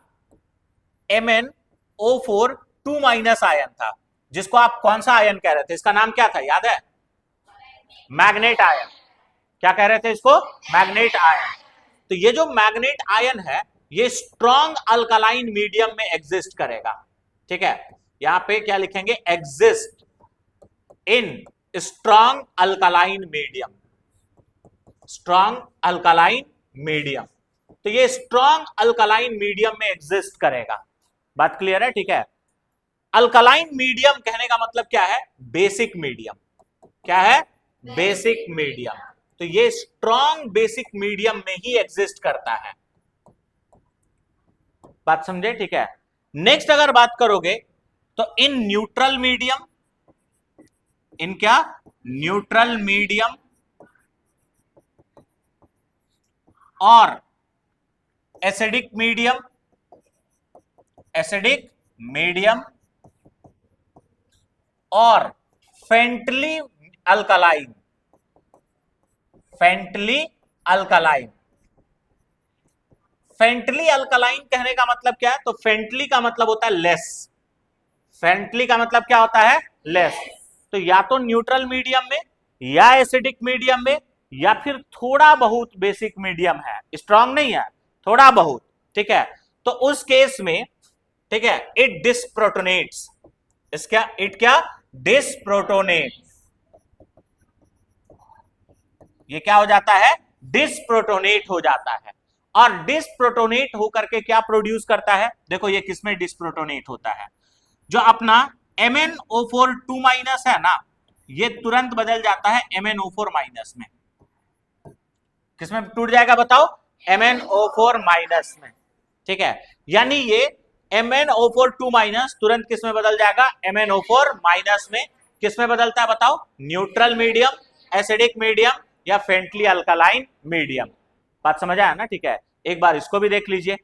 MnO4 2- आयन था, जिसको आप कौन सा आयन कह रहे थे, इसका नाम क्या था याद है? Manganate ion. क्या कह रहे थे इसको? Manganate ion. तो ये जो मैग्नेट आयन है ये स्ट्रॉन्ग अल्कालाइन मीडियम में एग्जिस्ट करेगा। ठीक है, यहां पे क्या लिखेंगे? Exist in strong alkaline medium. Strong alkaline medium, तो ये स्ट्रॉन्ग अल्कालाइन मीडियम में एग्जिस्ट करेगा। बात क्लियर है? ठीक है, अल्कालाइन मीडियम कहने का मतलब क्या है? Basic medium. क्या है? Basic medium. तो ये स्ट्रॉन्ग बेसिक मीडियम में ही एग्जिस्ट करता है। बात समझे? ठीक है, नेक्स्ट अगर बात करोगे तो इन न्यूट्रल मीडियम, इन क्या? न्यूट्रल मीडियम और एसिडिक मीडियम, एसिडिक मीडियम और faintly alkaline, faintly alkaline. Faintly alkaline कहने का मतलब क्या है? तो फेंटली का मतलब होता है लेस। फेंटली का मतलब क्या होता है? लेस। तो या तो न्यूट्रल मीडियम में या एसिडिक मीडियम में या फिर थोड़ा बहुत बेसिक मीडियम है, स्ट्रांग नहीं है, थोड़ा बहुत। ठीक है, तो उस केस में ठीक है इट डिसप्रोटोनेट्स। इसका इट क्या? डिसप्रोटोनेट्स। ये क्या हो जाता है? डिसप्रोटोनेट हो जाता है। और डिसप्रोटोनेट होकर के क्या प्रोड्यूस करता है? देखो ये किसमें डिसप्रोटोनेट होता है? जो अपना MnO4 2- है ना, ये तुरंत बदल जाता है MnO4- में। किसमें टूट जाएगा बताओ? MnO4- में। ठीक है, यानी ये MnO4 2- तुरंत किसमें बदल जाएगा? MnO4- में। किसमें बदलता है बताओ? न्यूट्रल मीडियम, एसिडिक मीडियम या फेंटली अल्कालाइन मीडियम। बात समझ आया ना? ठीक है, एक बार इसको भी देख लीजिए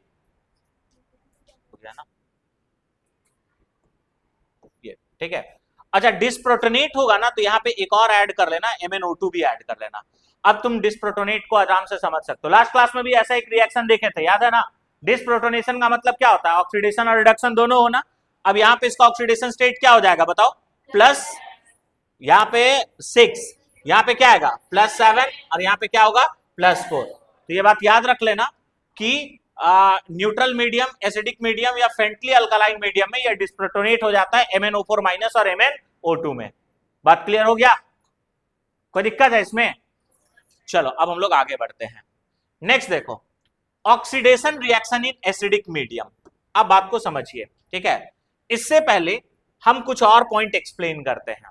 ना, ये ठीक है। अच्छा, डिसप्रोटोनेट होगा ना तो यहां पे एक और ऐड कर लेना, MnO2 भी ऐड कर लेना। अब तुम डिसप्रोटोनेट को आराम से समझ सकते हो। लास्ट क्लास में भी ऐसा एक रिएक्शन देखे थे, याद है ना? डिसप्रोटोनेशन का मतलब क्या होता है? ऑक्सीडेशन और रिडक्शन दोनों होना। अब यहाँ पे इसका ऑक्सीडेशन स्टेट क्या हो जाएगा बताओ? प्लस, यहाँ पे 6, यहाँ पे क्या आएगा? +7 और यहाँ पे क्या होगा? +4। तो ये बात याद रख लेना कि न्यूट्रल मीडियम, एसिडिक मीडियम या फेंटली अल्कालाइन मीडियम में यह डिसप्रोटोनेट हो जाता है MnO4- और MnO2 में। बात क्लियर हो गया? कोई दिक्कत है इसमें? चलो अब हम लोग आगे बढ़ते हैं। नेक्स्ट देखो, oxidation reaction in acidic medium. अब बात को समझिए, ठीक है। इससे पहले हम कुछ और पॉइंट एक्सप्लेन करते हैं।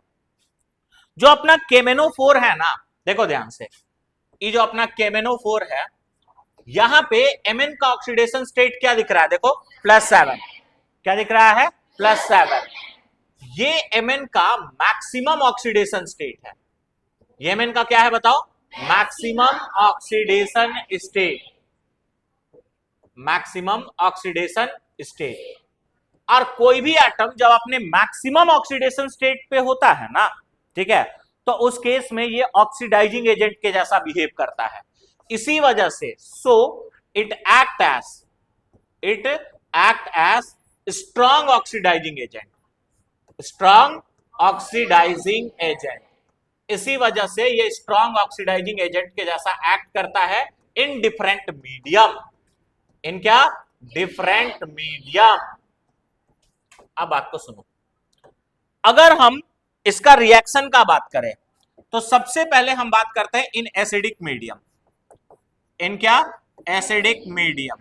जो अपना KMnO4 है ना, देखो ध्यान से, ये जो अपना KMnO4 है, यहां पे Mn का ऑक्सीडेशन स्टेट क्या दिख रहा है? देखो +7। क्या दिख रहा है? +7। ये Mn का मैक्सिमम ऑक्सीडेशन स्टेट है। ये Mn का क्या है बताओ? Maximum oxidation state. Maximum oxidation state. और कोई भी एटम जब अपने मैक्सिमम ऑक्सीडेशन स्टेट पे होता है ना, ठीक है, तो उस केस में ये ऑक्सीडाइजिंग एजेंट के जैसा बिहेव करता है। इसी वजह से it act as strong oxidising agent. Strong oxidising agent, इसी वजह से ये स्ट्रॉन्ग ऑक्सीडाइजिंग एजेंट के जैसा एक्ट करता है इन डिफरेंट मीडियम। इन क्या? Different medium. अब बात को सुनो, अगर हम इसका रिएक्शन का बात करें तो सबसे पहले हम बात करते हैं इन एसिडिक मीडियम। इन क्या? Acidic medium.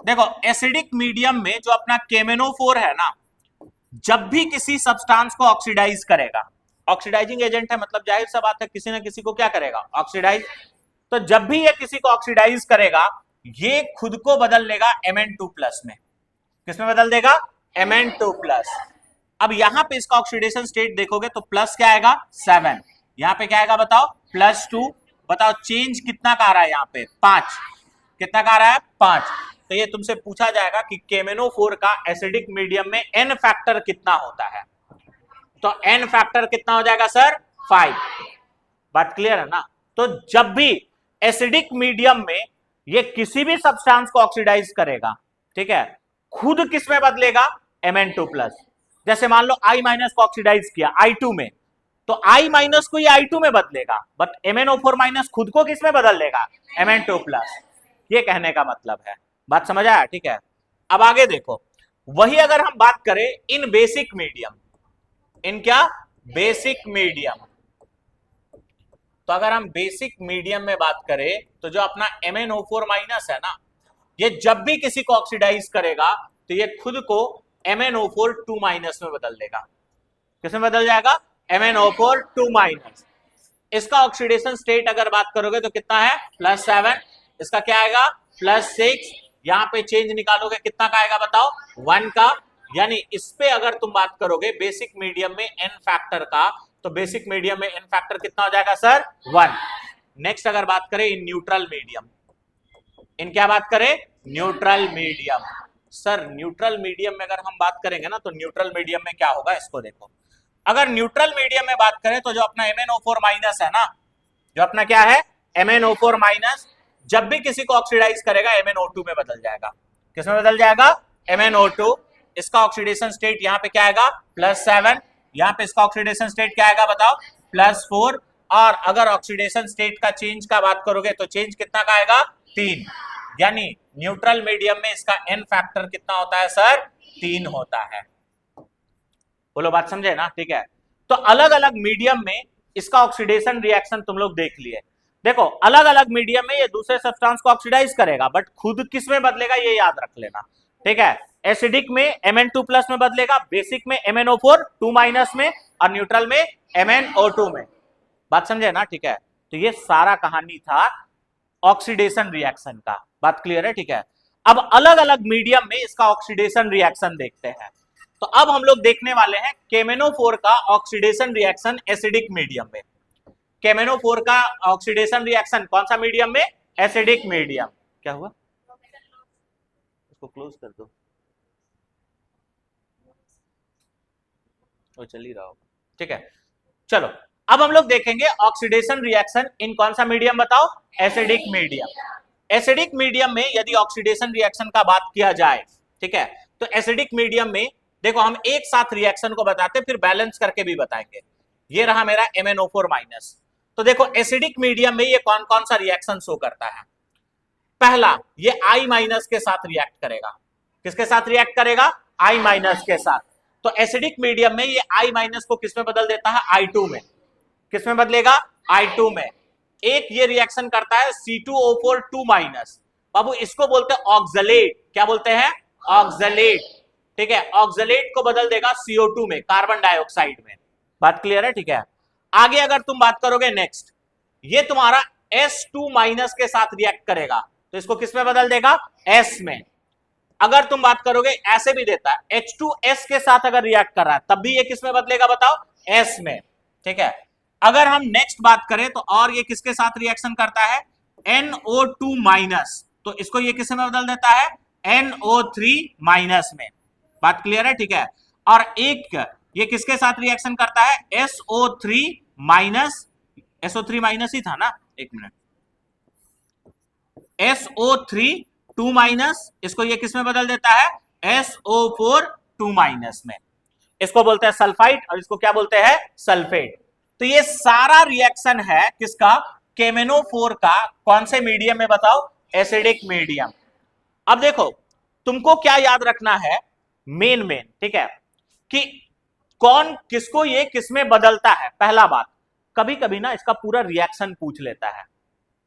देखो एसिडिक मीडियम में जो अपना KMnO4 है ना, जब भी किसी सब्सटेंस को ऑक्सीडाइज करेगा, ऑक्सीडाइजिंग एजेंट है मतलब जाहिर सा बात है किसी ना किसी को क्या करेगा? ऑक्सीडाइज। तो जब भी ये किसी को ऑक्सीडाइज करेगा, ये खुद को बदल लेगा Mn2+ में। किसमें बदल देगा? Mn2+। अब यहां पे इसका ऑक्सीडेशन स्टेट देखोगे तो प्लस क्या आएगा? 7। यहां पे क्या आएगा बताओ? +2। बताओ चेंज कितना का आ रहा है यहाँ पे? 5। कितना का आ रहा है? 5। तो ये तुमसे पूछा जाएगा कि KMnO4 का एसिडिक मीडियम में N फैक्टर कितना होता है? तो N फैक्टर कितना हो जाएगा सर? 5। बात क्लियर है ना? तो जब भी एसिडिक मीडियम में ये किसी भी सब्सटेंस को ऑक्सीडाइज करेगा, ठीक है, खुद किस में बदलेगा? Mn2+। जैसे मान लो I माइनस को ऑक्सीडाइज किया I2 में, तो I माइनस को ये I2 में बदलेगा, बट MnO4 माइनस खुद को किस में बदल देगा, Mn2 प्लस। ये कहने का मतलब है, बात समझ आया, ठीक है। अब आगे देखो, वही अगर हम बात करें इन बेसिक मीडियम, इन क्या, बेसिक मीडियम, तो अगर हम बेसिक मीडियम में बात करें तो जो अपना MnO4 माइनस है ना, ये जब भी किसी को ऑक्सीडाइज करेगा तो ये खुद को MnO4 2 माइनस में बदल देगा। किसमें बदल जाएगा, MnO4 2 माइनस। इसका ऑक्सीडेशन स्टेट अगर बात करोगे तो कितना है, +7, इसका क्या आएगा, +6, यहां पे चेंज निकालोगे कितना का आएगा बताओ, 1 का। यानी इस पे अगर तुम बात करोगे बेसिक मीडियम में n फैक्टर का, तो बेसिक मीडियम में n फैक्टर कितना हो जाएगा सर, 1। नेक्स्ट अगर बात करें इन न्यूट्रल मीडियम, इन क्या बात करें, neutral medium. Sir neutral medium में अगर हम बात करेंगे ना, तो न्यूट्रल मीडियम में क्या होगा, इसको देखो। अगर न्यूट्रल मीडियम में बात करें तो जो अपना MnO4 माइनस है ना, जो अपना क्या है, MnO4 माइनस, जब भी किसी को ऑक्सीडाइज करेगा MnO2 में बदल जाएगा। किस में बदल जाएगा, MnO2। इसका ऑक्सीडेशन स्टेट यहाँ पे क्या आएगा, +7, यहाँ पे इसका ऑक्सीडेशन स्टेट क्या आएगा बताओ, +4। और अगर ऑक्सीडेशन स्टेट का चेंज का बात करोगे तो चेंज कितना का आएगा, 3। यानी न्यूट्रल मीडियम में इसका n फैक्टर कितना होता है सर, 3 होता है। बोलो बात समझे ना, ठीक है। तो अलग अलग मीडियम में इसका ऑक्सीडेशन रिएक्शन तुम लोग देख लिए। देखो अलग अलग मीडियम में ये दूसरे सब्सटेंस को ऑक्सीडाइज करेगा, बट खुद किस में बदलेगा ये याद रख लेना, ठीक है। एसिडिक में Mn2 प्लस में बदलेगा, बेसिक में MnO4 2 माइनस में, और न्यूट्रल में MnO2 में। बात समझे ना, ठीक है। तो ये सारा कहानी था ऑक्सीडेशन रिएक्शन का, बात क्लियर है, ठीक है। अब अलग अलग मीडियम में इसका ऑक्सीडेशन रिएक्शन देखते हैं। तो अब हम लोग देखने वाले हैं KMnO4 का ऑक्सीडेशन रिएक्शन एसिडिक मीडियम में। KMnO4 का ऑक्सीडेशन रिएक्शन कौन सा मीडियम में, एसिडिक मीडियम। क्या हुआ, इसको क्लोज कर दो, वो चल ही रहा होगा, ठीक है। चलो अब हम लोग देखेंगे ऑक्सीडेशन रिएक्शन इन कौन सा मीडियम बताओ, एसिडिक मीडियम। एसिडिक मीडियम में यदि ऑक्सीडेशन रिएक्शन का बात किया जाए, ठीक है, तो एसिडिक मीडियम में देखो हम एक साथ रिएक्शन को बताते फिर बैलेंस करके भी बताएंगे। ये रहा मेरा MnO4 माइनस। तो देखो एसिडिक मीडियम में ये कौन कौन सा रिएक्शन शो करता है। पहला, ये I माइनस के साथ रिएक्ट करेगा। किसके साथ रिएक्ट करेगा, I माइनस के साथ। तो एसिडिक मीडियम में ये I माइनस को किस में बदल देता है, I2 में। किस में बदलेगा, I2 में। एक ये रिएक्शन करता है C2O4 2 माइनस, बाबू इसको बोलते हैं ऑक्सलेट। क्या बोलते हैं, ऑक्सलेट, ठीक है। ऑक्सलेट को बदल देगा CO2 में, कार्बन डाइऑक्साइड में। बात क्लियर है, ठीक है। आगे अगर तुम बात करोगे नेक्स्ट, ये तुम्हारा S2 माइनस के साथ रिएक्ट करेगा, तो इसको किस में बदल देगा, S में। अगर तुम बात करोगे ऐसे भी देता है H2S के साथ अगर रिएक्ट कर रहा है तब भी ये किस में बदलेगा बताओ, S में, ठीक है। अगर हम नेक्स्ट बात करें तो और ये किसके साथ रिएक्शन करता है, NO2 माइनस, तो इसको ये किस में बदल देता है, NO3 माइनस में। बात क्लियर है, ठीक है। और एक ये किसके साथ रिएक्शन करता है, SO3 माइनस, SO3 माइनस ही था ना, एक मिनट, SO3 2 माइनस, इसको ये किस में बदल देता है, SO4 2 माइनस में। इसको बोलते हैं सल्फाइड और इसको क्या बोलते हैं, सल्फेट। तो ये सारा रिएक्शन है किसका, KMnO4 का। कौन से मीडियम में बताओ, एसिडिक मीडियम। अब देखो तुमको क्या याद रखना है, मेन, ठीक है, कि कौन किसको ये किसमें बदलता है। पहला बात, कभी कभी ना इसका पूरा रिएक्शन पूछ लेता है,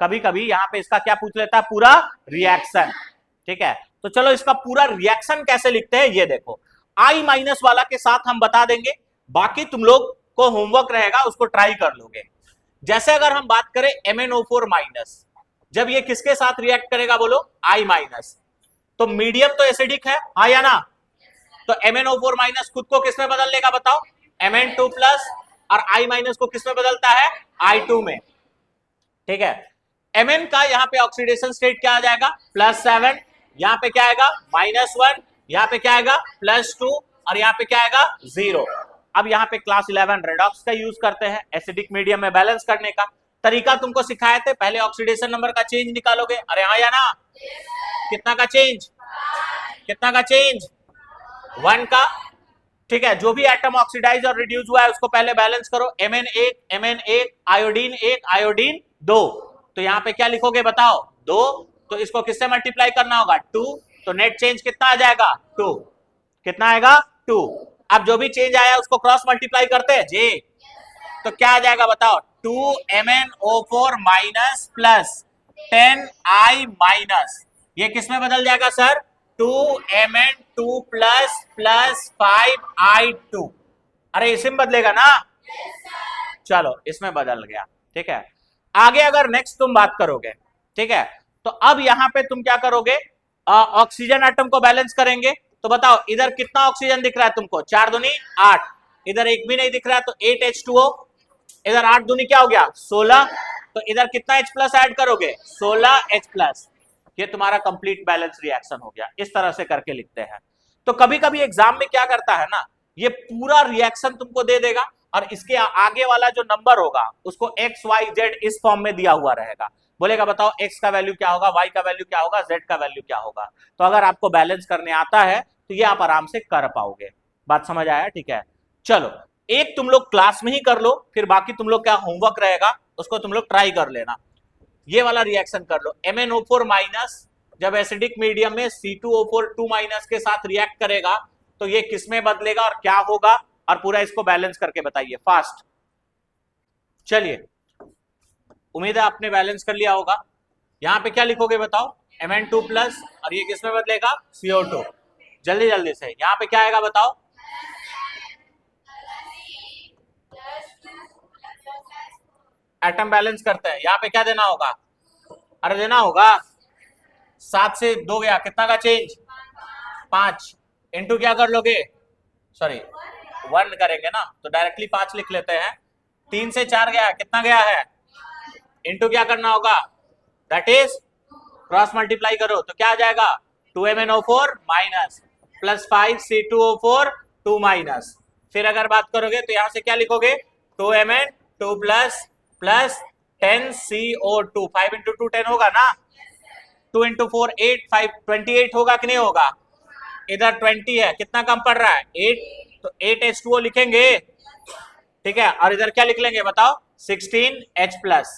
कभी कभी यहां पे इसका क्या पूछ लेता है, पूरा रिएक्शन, ठीक है। तो चलो इसका पूरा रिएक्शन कैसे लिखते हैं ये देखो। I माइनस वाला के साथ हम बता देंगे, बाकी तुम लोग को होमवर्क रहेगा, उसको ट्राई कर लोगे। जैसे अगर हम बात करें MnO4 माइनस, जब ये किसके साथ रिएक्ट करेगा बोलो, I माइनस, तो मीडियम तो एसिडिक है, हाँ या ना। तो MnO4 माइनस खुद को किसमें बदल लेगा बताओ, Mn2 प्लस, और I माइनस को किसमें बदलता है, I2 में, ठीक है। Mn का यहाँ पे ऑक्सीडेशन स्टेट क्या आ जाएगा, +7, यहाँ पे क्या आएगा, -1, यहाँ पे क्या आएगा, +2, और यहाँ पे क्या आएगा, 0। अब यहाँ पे क्लास 11 रेडॉक्स का यूज करते हैं एसिडिक मीडियम में बैलेंस करने का। तरीका तुमको सिखाए थे, पहले ऑक्सीडेशन नंबर का चेंज निकालोगे, अरे हाँ या ना, कितना का चेंज, कितना का चेंज, 1 का, ठीक है, जो भी एटम ऑक्सीडाइज और रिड्यूस हुआ है उसको पहले बैलेंस करो। Mn1 आयोडीन 1 आयोडीन 2, तो यहां पे क्या लिखोगे बताओ 2, तो इसको किससे मल्टीप्लाई करना होगा 2, तो नेट चेंज कितना आ जाएगा 2, कितना आएगा 2। अब जो भी चेंज आया उसको क्रॉस मल्टीप्लाई करते हैं जी, तो क्या आ जाएगा बताओ 2MnO4 minus plus 10I minus, ये किस में बदल जाएगा sir 2Mn2 plus plus 5I2, अरे इसमें बदलेगा ना, चलो इसमें बदल गया। ठीक है, आगे अगर नेक्स्ट तुम बात करोगे, ठीक है, तो अब यहां पे तुम क्या करोगे, ऑक्सीजन एटम को बैलेंस करेंगे। तो बताओ इधर कितना ऑक्सीजन दिख रहा है तुमको, 4 दूनी 8, इधर एक भी नहीं दिख रहा है तो 8H2O, इधर 8 दूनी क्या हो गया 16, तो इधर कितना H प्लस ऐड करोगे 16H प्लस, ये तुम्हारा कंप्लीट बैलेंस रिएक्शन हो गया। इस तरह से करके लिखते हैं। तो कभी कभी एग्जाम में क्या करता है ना, ये पूरा रिएक्शन तुमको दे देगा और इसके आगे वाला जो नंबर होगा उसको x y z इस फॉर्म में दिया हुआ रहेगा, बोलेगा बताओ x का वैल्यू क्या होगा, y का वैल्यू क्या होगा, z का वैल्यू क्या होगा। तो अगर आपको बैलेंस करने आता है तो ये आप आराम से कर पाओगे। बात समझ आया, ठीक है। चलो एक तुम लोग क्लास में ही कर लो, फिर बाकी तुम लोग क्या होमवर्क रहेगा उसको तुम लोग ट्राई कर लेना। ये वाला रिएक्शन कर लो, MnO4 माइनस जब एसिडिक मीडियम में C2O4 2 माइनस के साथ रिएक्ट करेगा तो ये किस में बदलेगा और क्या होगा, और पूरा इसको बैलेंस करके बताइए फास्ट। चलिए उम्मीद है आपने बैलेंस कर लिया होगा। यहां पे क्या लिखोगे बताओ Mn2 प्लस, और ये किस में बदलेगा CO2, जल्दी जल्दी से यहां पे क्या आएगा बताओ, एटम बैलेंस करते हैं, यहां पे क्या देना होगा, अरे देना होगा 7 से 2 गया, कितना का चेंज 5, इंटू क्या कर लोगे, सॉरी 1 करेंगे ना तो डायरेक्टली 5 लिख लेते हैं, 3 से 4 गया, कितना गया है, इंटू क्या करना होगा, दैट इज क्रॉस मल्टीप्लाई करो तो क्या आ जाएगा 2MnO4 minus plus 5C2O4 2 minus, फिर अगर बात करोगे तो यहां से क्या लिखोगे 2Mn2 plus plus 10CO2, 5 into 2 10 होगा ना, 2 इंटू 4 8, 5 28 होगा कि नहीं होगा, इधर 20 है, कितना कम पड़ रहा है 8, तो 8H2O लिखेंगे, ठीक है, और इधर क्या लिख लेंगे बताओ 16H प्लस,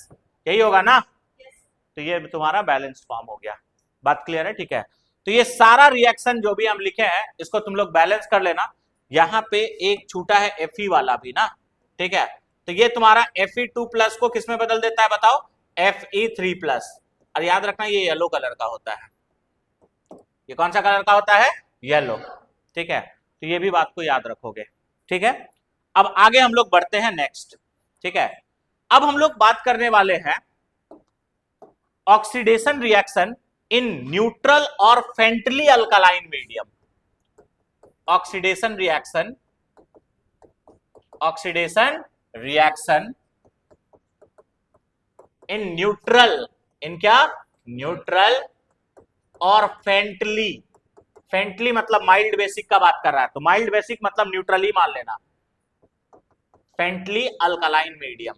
यही होगा ना, तो ये तुम्हारा बैलेंस फॉर्म हो गया। बात क्लियर है, ठीक है। तो ये सारा रिएक्शन जो भी हम लिखे हैं इसको तुम लोग बैलेंस कर लेना। यहां पे एक छूटा है Fe वाला भी ना, ठीक है, तो ये तुम्हारा Fe2 प्लस को किसमें बदल देता है बताओ Fe3 प्लस, और याद रखना ये येलो कलर का होता है, ये कौन सा कलर का होता है येलो, ठीक है, तो ये भी बात को याद रखोगे, ठीक है। अब आगे हम लोग बढ़ते हैं नेक्स्ट, ठीक है। अब हम लोग बात करने वाले हैं ऑक्सीडेशन रिएक्शन इन न्यूट्रल और faintly alkaline medium. Oxidation reaction in neutral, in क्या न्यूट्रल और फेंटली, फेंटली मतलब माइल्ड बेसिक का बात कर रहा है, तो माइल्ड बेसिक मतलब न्यूट्रल ही मान लेना, faintly alkaline medium,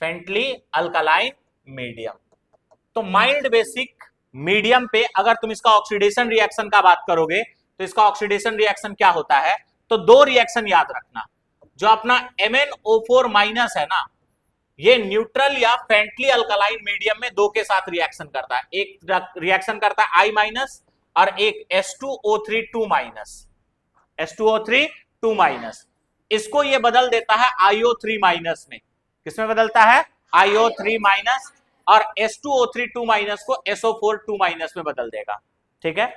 faintly alkaline medium. तो माइल्ड बेसिक मीडियम पे अगर तुम इसका ऑक्सीडेशन रिएक्शन का बात करोगे तो इसका ऑक्सीडेशन रिएक्शन क्या होता है, तो 2 रिएक्शन याद रखना, जो अपना MnO4 माइनस है ना, ये न्यूट्रल या फेंटली अल्कलाइन मीडियम में 2 के साथ रिएक्शन करता है, एक रिएक्शन करता है I माइनस और एक H2O3 2 माइनस, H2O3 2 माइनस, इसको ये बदल देता है IO3 माइनस में, किसमें बदलता है IO3 माइनस, और H2O3 2 माइनस को SO4 2 माइनस में बदल देगा, ठीक है।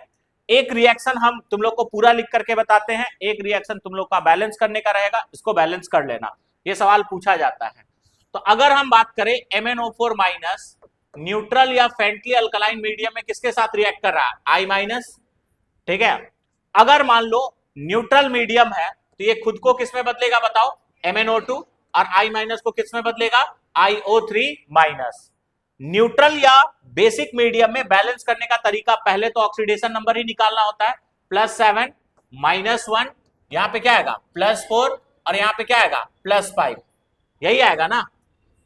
एक रिएक्शन हम तुम लोग को पूरा लिख करके बताते हैं, एक रिएक्शन तुम लोग का बैलेंस करने का रहेगा, इसको बैलेंस कर लेना, ये सवाल पूछा जाता है। तो अगर हम बात करें MnO4 माइनस न्यूट्रल या फेंटली अल्कलाइन मीडियम में किसके साथ रिएक्ट कर रहा है I माइनस, ठीक है। अगर मान लो न्यूट्रल मीडियम है तो ये खुद को किसमें बदलेगा बताओ MnO2, और I माइनस को किसमें बदलेगा IO3 माइनस। न्यूट्रल या बेसिक मीडियम में बैलेंस करने का तरीका, पहले तो ऑक्सीडेशन नंबर ही निकालना होता है, +7 -1, यहां पे क्या आएगा +4, और यहां पे क्या आएगा +5, यही आएगा ना।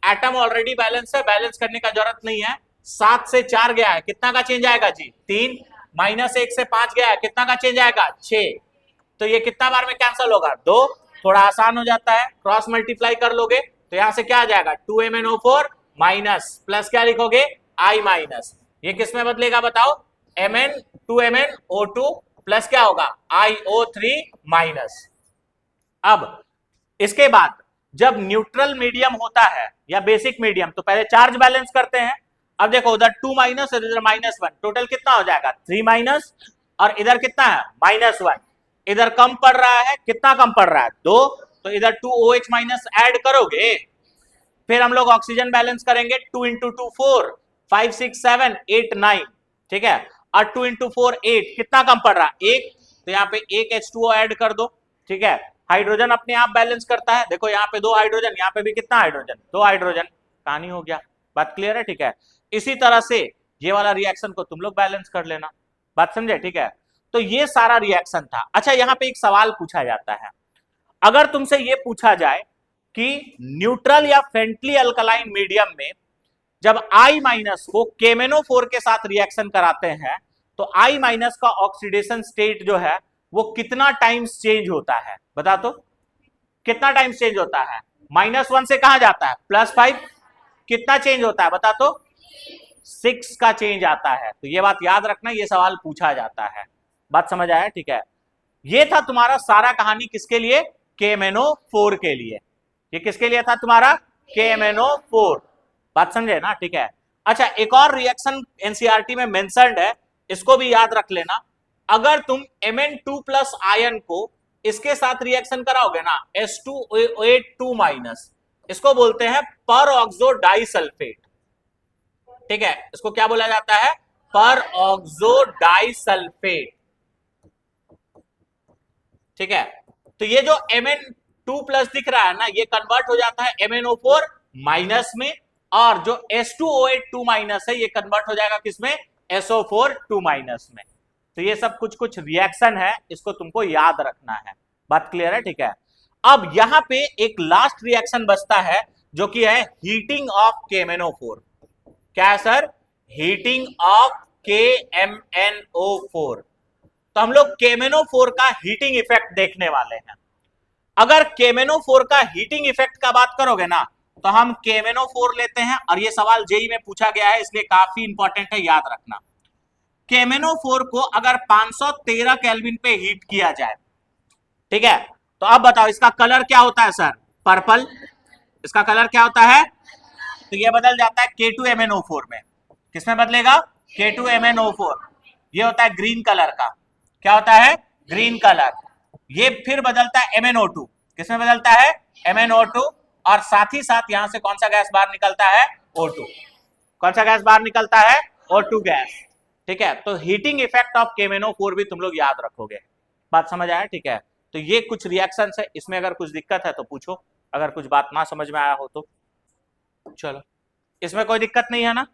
एटम ऑलरेडी बैलेंस है, बैलेंस करने का जरूरत नहीं है। 7 से 4 गया है, कितना का चेंज आएगा जी 3, -1 से 5 गया है, कितना का चेंज आएगा 6, तो ये कितना बार में कैंसिल होगा? 2। थोड़ा आसान हो जाता है, क्रॉस मल्टीप्लाई कर लोगे तो यहां से क्या आ जाएगा? 2MnO4 माइनस प्लस क्या लिखोगे? I minus. ये किस में बदलेगा बताओ? Mn 2MnO2 प्लस क्या होगा? iO3 minus. अब इसके बाद जब न्यूट्रल मीडियम होता है या बेसिक मीडियम, तो पहले चार्ज बैलेंस करते हैं। अब देखो उधर 2 माइनस और इधर -1, टोटल कितना हो जाएगा? 3 माइनस, और इधर कितना है? -1। इधर कम पड़ रहा है, कितना कम पड़ रहा है? 2, तो इधर 2OH माइनस ऐड करोगे, फिर हम लोग ऑक्सीजन बैलेंस करेंगे। 2 × 2 4, 5 6 7 8 9, ठीक है। और 2 × 4 8, कितना कम पड़ रहा है? 1, तो यहाँ पे 1 H2O ऐड कर दो, ठीक है। हाइड्रोजन अपने आप बैलेंस करता है, देखो यहाँ पे 2 हाइड्रोजन, यहाँ पे भी कितना हाइड्रोजन? 2 हाइड्रोजन। कहानी हो गया, बात क्लियर है, ठीक है। इसी तरह से ये वाला रिएक्शन को तुम लोग बैलेंस कर लेना, बात समझे, ठीक है। तो ये सारा रिएक्शन था। अच्छा, यहाँ पे एक सवाल पूछा जाता है, अगर तुमसे ये पूछा जाए कि न्यूट्रल या फ्रेंडली अल्कलाइन मीडियम में जब I माइनस को KMnO4 के साथ रिएक्शन कराते हैं तो I माइनस का ऑक्सीडेशन स्टेट जो है वो कितना टाइम्स चेंज होता है? बता तो, कितना टाइम्स चेंज होता है? -1 से कहां जाता है? +5। कितना चेंज होता है बता तो? 6 का चेंज आता है। तो ये बात याद रखना, ये सवाल पूछा जाता है, बात समझ आया, ठीक है। ये था तुम्हारा सारा कहानी, किसके लिए? KMnO4 के लिए। ये किसके लिए था तुम्हारा? KMnO4, बात समझे ना, ठीक है। अच्छा, एक और रिएक्शन एनसीईआरटी में मेंशन्ड है, इसको भी याद रख लेना। अगर तुम Mn2+ आयन को इसके साथ रिएक्शन कराओगे ना, H2O8 इसको बोलते हैं पर ऑक्सो डाइसल्फेट, ठीक है। इसको क्या बोला जाता है? पर ऑक्सो डाइसल्फेट, ठीक है। तो ये जो Mn2+ दिख रहा है ना, ये कन्वर्ट हो जाता है MnO4 माइनस में, और जो H2O8 है ये कन्वर्ट हो जाएगा किसमें? SO4 माइनस में। तो ये सब कुछ कुछ रिएक्शन है, इसको तुमको याद रखना है, बात क्लियर है, ठीक है। अब यहां पे एक लास्ट रिएक्शन बचता है जो कि है हीटिंग ऑफ KMnO4। क्या है सर? Heating of KMnO4। तो हम लोग KMnO4 का हीटिंग इफेक्ट देखने वाले हैं। अगर KMnO4 का हीटिंग इफेक्ट का बात करोगे ना, तो हम KMnO4 लेते हैं, और ये सवाल जेई में पूछा गया है इसलिए काफी इंपॉर्टेंट है, याद रखना। KMnO4 को अगर 513 केल्विन पे हीट किया जाए, ठीक है, तो अब बताओ इसका कलर क्या होता है सर? पर्पल। इसका कलर क्या होता है? तो ये बदल जाता है K2MnO4 में। किसमें बदलेगा? K2MnO4। ये होता है ग्रीन कलर का। क्या होता है? Green colour. ये फिर बदलता है MnO2। किसमें बदलता है? MnO2। और साथ ही साथ यहां से कौन सा गैस बाहर निकलता है? O2। कौन सा गैस बाहर निकलता है? O2 गैस, ठीक है। तो हीटिंग इफेक्ट ऑफ KMnO4 भी तुम लोग याद रखोगे, बात समझ आया, ठीक है। तो ये कुछ रिएक्शंस है, इसमें अगर कुछ दिक्कत है तो पूछो, अगर कुछ बात ना समझ में आया हो तो। चलो, इसमें कोई दिक्कत नहीं है ना?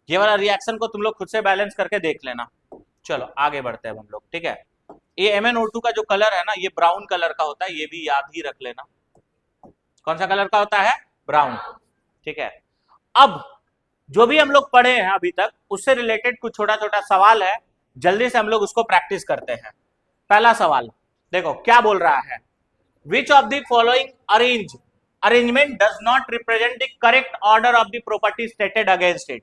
ये वाला रिएक्शन को तुम लोग खुद से बैलेंस करके देख लेना। चलो आगे बढ़ते हैं हम लोग, ठीक है। ये MnO2 का जो कलर है ना, ये ब्राउन कलर का होता है, ये भी याद ही रख लेना। कौन सा कलर का होता है? ब्राउन, ठीक है। अब जो भी हम लोग पढ़े हैं अभी तक, उससे रिलेटेड कुछ छोटा छोटा सवाल है, जल्दी से हम लोग उसको प्रैक्टिस करते हैं। पहला सवाल देखो क्या बोल रहा है, which of the following arrangement does not represent the correct order of the property stated against it.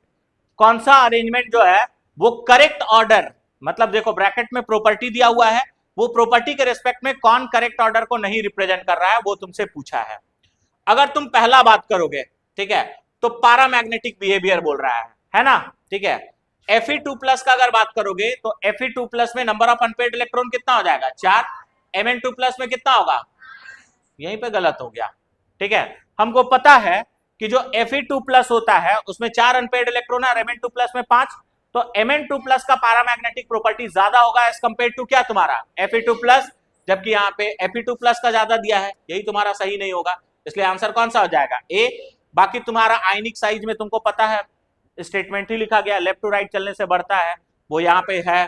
कौन सा अरेंजमेंट जो है वो करेक्ट ऑर्डर, मतलब देखो ब्रैकेट में प्रॉपर्टी दिया हुआ है, वो प्रॉपर्टी के रिस्पेक्ट में कौन करेक्ट ऑर्डर को नहीं रिप्रेजेंट कर रहा है, वो तुमसे पूछा है। अगर तुम पहला बात करोगे, ठीक है, तो पैरामैग्नेटिक बिहेवियर बोल रहा है ना, ठीक है। Fe2+ का अगर बात करोगे तो Fe2+ में नंबर ऑफ अनपेयर्ड इलेक्ट्रॉन कितना हो जाएगा? 4। Mn2+ में कितना होगा? यहीं पे गलत हो गया, ठीक है। हमको पता है कि जो Fe2+ होता है उसमें 4 अनपेयर्ड इलेक्ट्रॉन है, Mn2+ में 5, तो Mn2+ का पैरामैग्नेटिक प्रॉपर्टी ज्यादा होगा एज कंपेयर टू क्या तुम्हारा? Fe2+, जबकि यहाँ पे Fe2+ का ज्यादा दिया है, यही तुम्हारा सही नहीं होगा, इसलिए आंसर कौन सा हो जाएगा? ए। बाकी तुम्हारा आयनिक साइज में तुमको पता है, स्टेटमेंट ही लिखा गया, लेफ्ट टू राइट चलने से बढ़ता है, वो यहाँ पे है।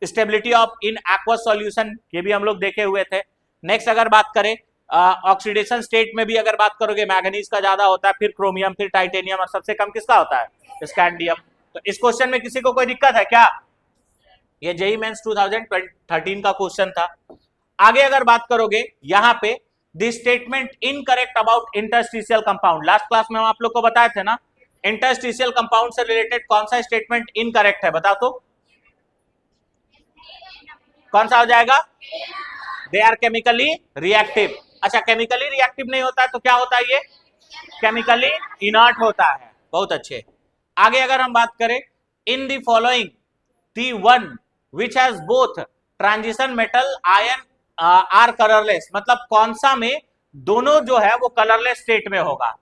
Stability of in aqueous solution, ये भी हम लोग देखे हुए थे। नेक्स्ट अगर बात करें ऑक्सीडेशन स्टेट में भी अगर बात करोगे, मैग्नीज का ज्यादा होता है, फिर क्रोमियम, फिर टाइटेनियम, और सबसे कम किसका होता है? स्कैंडियम। तो इस क्वेश्चन में किसी को कोई दिक्कत है क्या? ये जेईई मेंस 2013 का क्वेश्चन था। आगे अगर बात करोगे यहां पे the statement incorrect about interstitial compound, last class में हम आप लोग को बताए थे ना, इंटरस्टिशियल कंपाउंड से रिलेटेड कौन सा स्टेटमेंट इनकरेक्ट है, बताओ तो कौन सा हो जाएगा? They are chemically reactive. अच्छा, केमिकली रिएक्टिव नहीं होता है तो क्या होता है? ये केमिकली इनर्ट होता है। बहुत अच्छे। आगे अगर हम बात करें, in the following the one which has both transition metal ion are colourless, मतलब कौन सा में दोनों जो है वो कलरलेस स्टेट में होगा?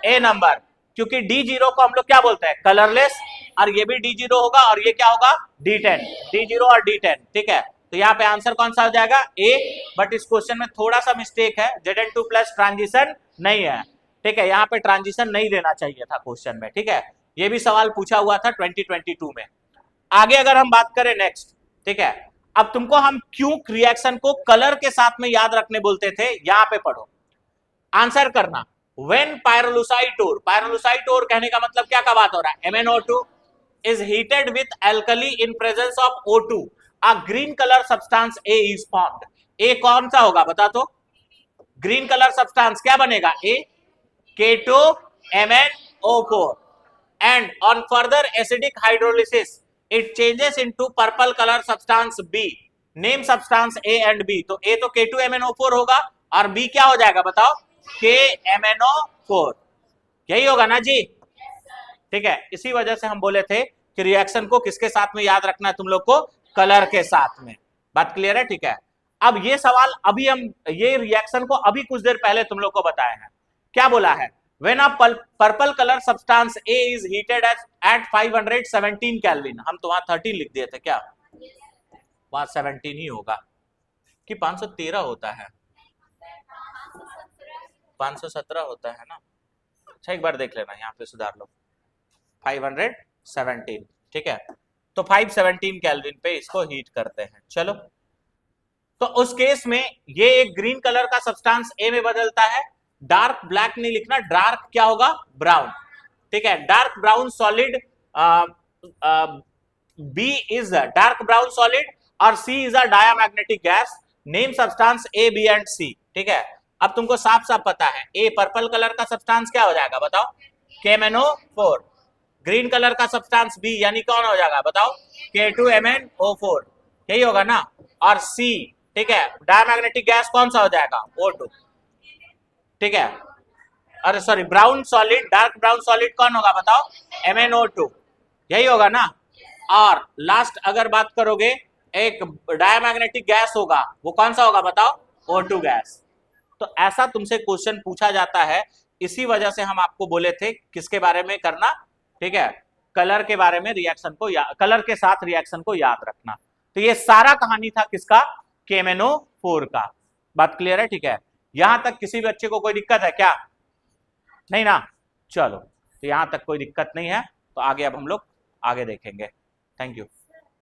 ए नंबर, क्योंकि D0 को हम लोग क्या बोलते हैं? कलरलेस, और ये भी D0 होगा और ये क्या होगा? D10, D0 और D10, ठीक है। तो यहाँ पे आंसर कौन सा हो जाएगा? ए। बट इस क्वेश्चन में थोड़ा सा मिस्टेक है, Zn2 प्लस ट्रांजिशन नहीं है, ठीक है, यहाँ पे ट्रांजिशन नहीं देना चाहिए था क्वेश्चन में, ठीक है। ये भी सवाल पूछा हुआ था 2022 में। आगे अगर हम बात करें नेक्स्ट, ठीक है, अब तुमको हम क्यों रिएक्शन को कलर के साथ में याद रखने बोलते थे, यहां पे पढ़ो, आंसर करना। When pyrolusite ore, pyrolusite ore कहने का मतलब क्या का बात हो रहा है? MnO2 is heated with alkali in presence of O2, a green color substance A is formed. A कौन सा होगा बता तो? ग्रीन कलर सब्सटेंस क्या बनेगा? A K2MnO4, and on further acidic hydrolysis it changes into purple color substance B. Name substance A and B. तो A तो K2MnO4 होगा और B क्या हो जाएगा बताओ? KMnO4, यही होगा ना जी? ठीक है, इसी वजह से हम बोले थे कि रिएक्शन को किसके साथ में याद रखना है तुम लोग को? कलर के साथ में। बात क्लियर है? ठीक है। अब ये सवाल अभी हम ये रिएक्शन को अभी कुछ देर पहले तुम लोग को बताए हैं। क्या बोला है? When a purple color substance A is heated at 517 Kelvin, हम तो वहां 13 लिख दिए थे, क्या वहां 17 ही होगा कि 513 होता है? 517 होता है ना? अच्छा, एक बार देख लेना, यहाँ पे सुधार लो। 517, ठीक है, तो 517 केल्विन पे इसको हीट करते हैं। चलो, तो उस केस में ये एक ग्रीन कलर का सब्सटेंस ए में बदलता है। डार्क ब्लैक नहीं लिखना, डार्क क्या होगा? ब्राउन, ठीक है। Dark brown solid B is dark brown solid और C is a diamagnetic gas. Name substance A B and C, ठीक है। अब तुमको साफ साफ पता है, ए पर्पल कलर का सब्सटेंस क्या हो जाएगा बताओ? KMnO4। ग्रीन कलर का सब्सटेंस बी यानी कौन हो जाएगा बताओ? K2MnO4, यही होगा ना? और सी, ठीक है, डायमैग्नेटिक गैस कौन सा हो जाएगा? O2, ठीक है। अरे sorry, brown solid, dark brown solid कौन होगा बताओ? MnO2, यही होगा ना? और लास्ट अगर बात करोगे, एक डायमैग्नेटिक गैस होगा, वो कौन सा होगा बताओ? O2 gas. तो ऐसा तुमसे क्वेश्चन पूछा जाता है, इसी वजह से हम आपको बोले थे किसके बारे में करना, ठीक है, कलर के बारे में, रिएक्शन को कलर के साथ रिएक्शन को याद रखना। तो ये सारा कहानी था किसका? KMnO4 का। बात क्लियर है? ठीक है, यहां तक किसी बच्चे को कोई दिक्कत है क्या? नहीं ना? चलो, तो यहां तक कोई दिक्कत नहीं है, तो आगे अब हम लोग आगे देखेंगे। Thank you.